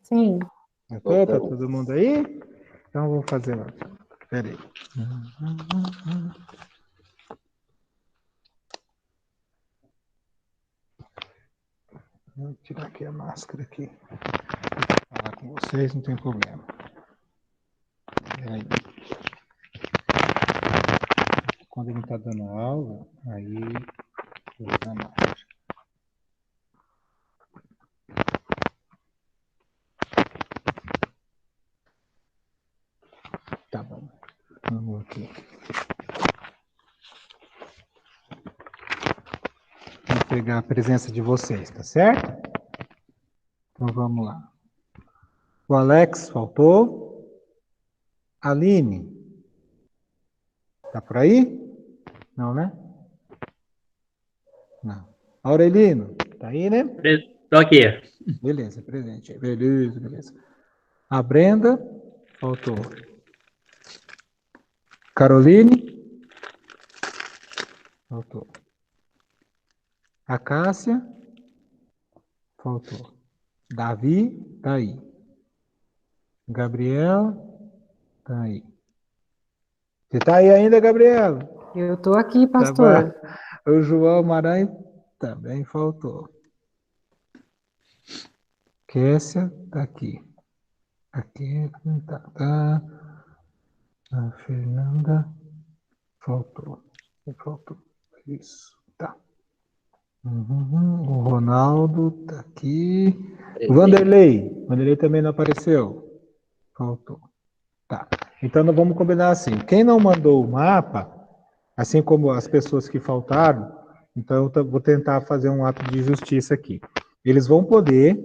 S3: Sim.
S1: Voltou? Tá todo mundo aí? Então, vou fazer lá. Peraí. Vou tirar aqui a máscara aqui. Vou falar com vocês, não tem problema. Peraí. Quando ele está dando aula, aí eu uso a máscara. Tá bom. Vamos aqui. Vou pegar a presença de vocês, tá certo? Então vamos lá. O Alex faltou. Aline. Tá por aí? Não, né? Não. Aurelino, tá aí, né?
S2: Estou aqui.
S1: Beleza, presente. Beleza, beleza. A Brenda, faltou. Caroline, faltou. A Cássia, faltou. Davi, tá aí. Gabriel, tá aí. Você tá aí ainda, Gabriel?
S3: Eu estou aqui,
S1: Tá
S3: pastor.
S1: bom. O João Maranhão também faltou. Kessia, tá aqui. Aqui, tá. A Fernanda, faltou. Faltou. Isso, tá. O Ronaldo tá aqui. O Vanderlei também não apareceu. Faltou. Tá. Então nós vamos combinar assim. Quem não mandou o mapa, assim como as pessoas que faltaram, então eu vou tentar fazer um ato de justiça aqui. Eles vão poder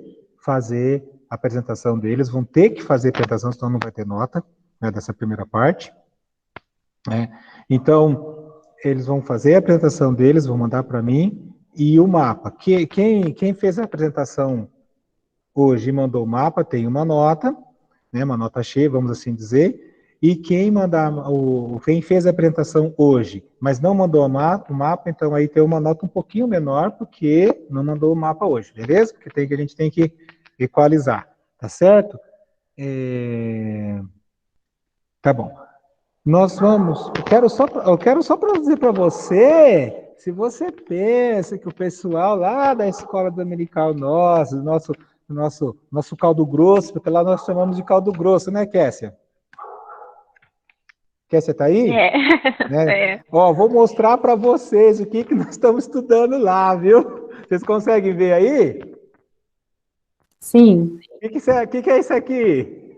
S1: fazer a apresentação deles, vão ter que fazer a apresentação, senão não vai ter nota, né, dessa primeira parte. Né? Então, eles vão fazer a apresentação deles, vão mandar para mim, e o mapa. Quem fez a apresentação hoje e mandou o mapa tem uma nota, né, uma nota cheia, vamos assim dizer, e quem fez a apresentação hoje, mas não mandou o mapa, então aí tem uma nota um pouquinho menor, porque não mandou o mapa hoje, beleza? Porque a gente tem que equalizar, tá certo? Tá bom. Nós vamos. Eu quero só dizer para você, se você pensa que o pessoal lá da escola dominical nosso caldo grosso, porque lá nós chamamos de caldo grosso, né, Kessia? Kessia tá aí? Né?
S6: É.
S1: Ó, vou mostrar para vocês o que nós estamos estudando lá, viu? Vocês conseguem ver aí?
S3: Sim.
S1: O que é isso aqui?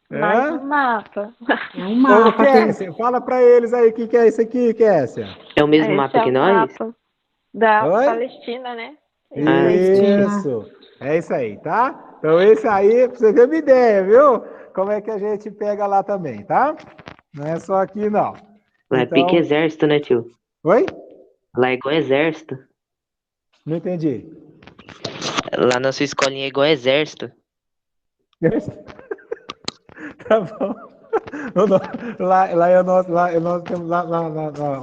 S6: Mais um mapa.
S3: É um mapa.
S1: Kessia, fala para eles aí o que é isso aqui, Kessia.
S5: É o mesmo
S6: Esse
S5: mapa
S6: é
S5: que
S6: o
S5: nós?
S6: mapa da
S1: Oi?
S6: Palestina, né?
S1: Isso, é isso aí, tá? Então esse aí, pra você ter uma ideia, viu? Como é que a gente pega lá também, tá? Não é só aqui, não.
S5: Lá é
S1: Então...
S5: pique exército, né, tio?
S1: Oi?
S5: Lá é igual exército.
S1: Não entendi.
S5: Lá na sua escolinha é igual exército.
S1: Tá bom. Lá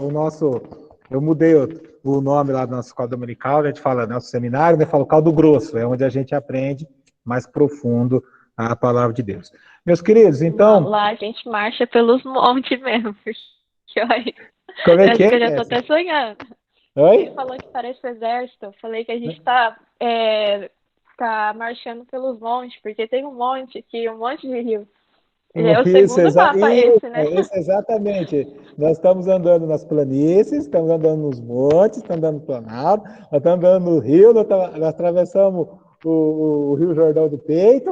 S1: o nosso... Eu mudei o nome lá do nosso escola dominical, a gente fala nosso seminário, né? Fala caldo grosso, é onde a gente aprende mais profundo a palavra de Deus. Meus queridos, então...
S6: Lá a gente marcha pelos montes mesmo. Olha,
S1: Como é que é?
S6: Eu já tô até sonhando.
S1: Oi?
S6: Ele falou que parece o exército. Eu falei que a gente tá marchando pelos montes, porque tem um monte aqui, um monte de rio. É o segundo mapa esse, né?
S1: Exatamente. Nós estamos andando nas planícies, estamos andando nos montes, estamos andando no Planalto, nós estamos andando no rio, nós atravessamos o Rio Jordão do Peito.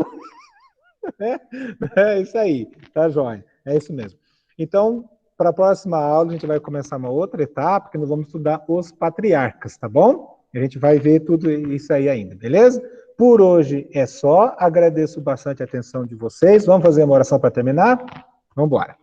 S1: É isso aí, tá joia? É isso mesmo. Então, para a próxima aula, a gente vai começar uma outra etapa, que nós vamos estudar os patriarcas, tá bom? A gente vai ver tudo isso aí ainda, beleza? Por hoje é só. Agradeço bastante a atenção de vocês. Vamos fazer uma oração para terminar? Vamos embora.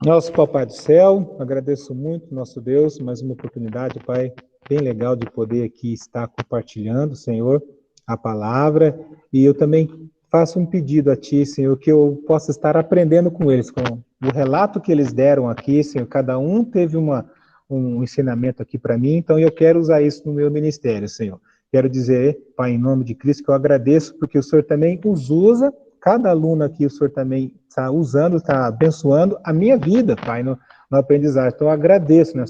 S1: Nosso Papai do Céu, agradeço muito, nosso Deus, mais uma oportunidade, Pai, bem legal de poder aqui estar compartilhando, Senhor, a palavra. E eu também faço um pedido a Ti, Senhor, que eu possa estar aprendendo com eles, com o relato que eles deram aqui, Senhor. Cada um teve uma um ensinamento aqui para mim, então eu quero usar isso no meu ministério, Senhor. Quero dizer, Pai, em nome de Cristo, que eu agradeço, porque o Senhor também os usa, cada aluno aqui o Senhor também está usando, está abençoando a minha vida, Pai, no aprendizagem. Então eu agradeço, né?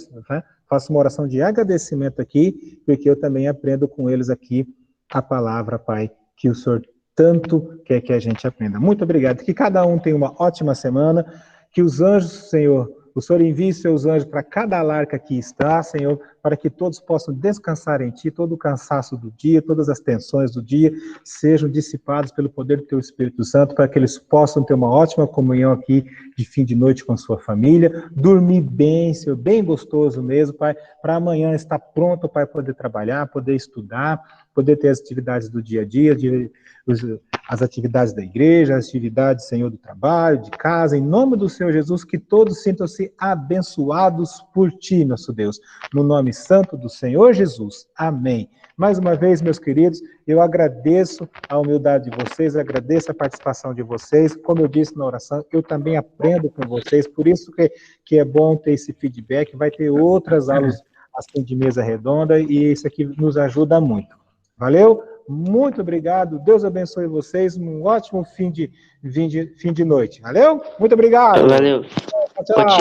S1: Faço uma oração de agradecimento aqui, porque eu também aprendo com eles aqui a palavra, Pai, que o Senhor tanto quer que a gente aprenda. Muito obrigado. Que cada um tenha uma ótima semana, que os anjos, Senhor, o Senhor envie seus anjos para cada lar que aqui está, Senhor, para que todos possam descansar em Ti, todo o cansaço do dia, todas as tensões do dia sejam dissipados pelo poder do Teu Espírito Santo, para que eles possam ter uma ótima comunhão aqui de fim de noite com sua família, dormir bem, Senhor, bem gostoso mesmo, Pai, para amanhã estar pronto, Pai, poder trabalhar, poder estudar, poder ter as atividades do dia a dia, as atividades da igreja, as atividades, Senhor, do trabalho, de casa, em nome do Senhor Jesus, que todos sintam-se abençoados por Ti, nosso Deus, no nome santo do Senhor Jesus. Amém. Mais uma vez, meus queridos, eu agradeço a humildade de vocês, agradeço a participação de vocês, como eu disse na oração, eu também aprendo com vocês, por isso que é bom ter esse feedback, vai ter outras aulas assim de mesa redonda, e isso aqui nos ajuda muito. Valeu? Muito obrigado. Deus abençoe vocês. Um ótimo fim de noite. Valeu? Muito obrigado.
S5: Valeu.
S1: Tchau.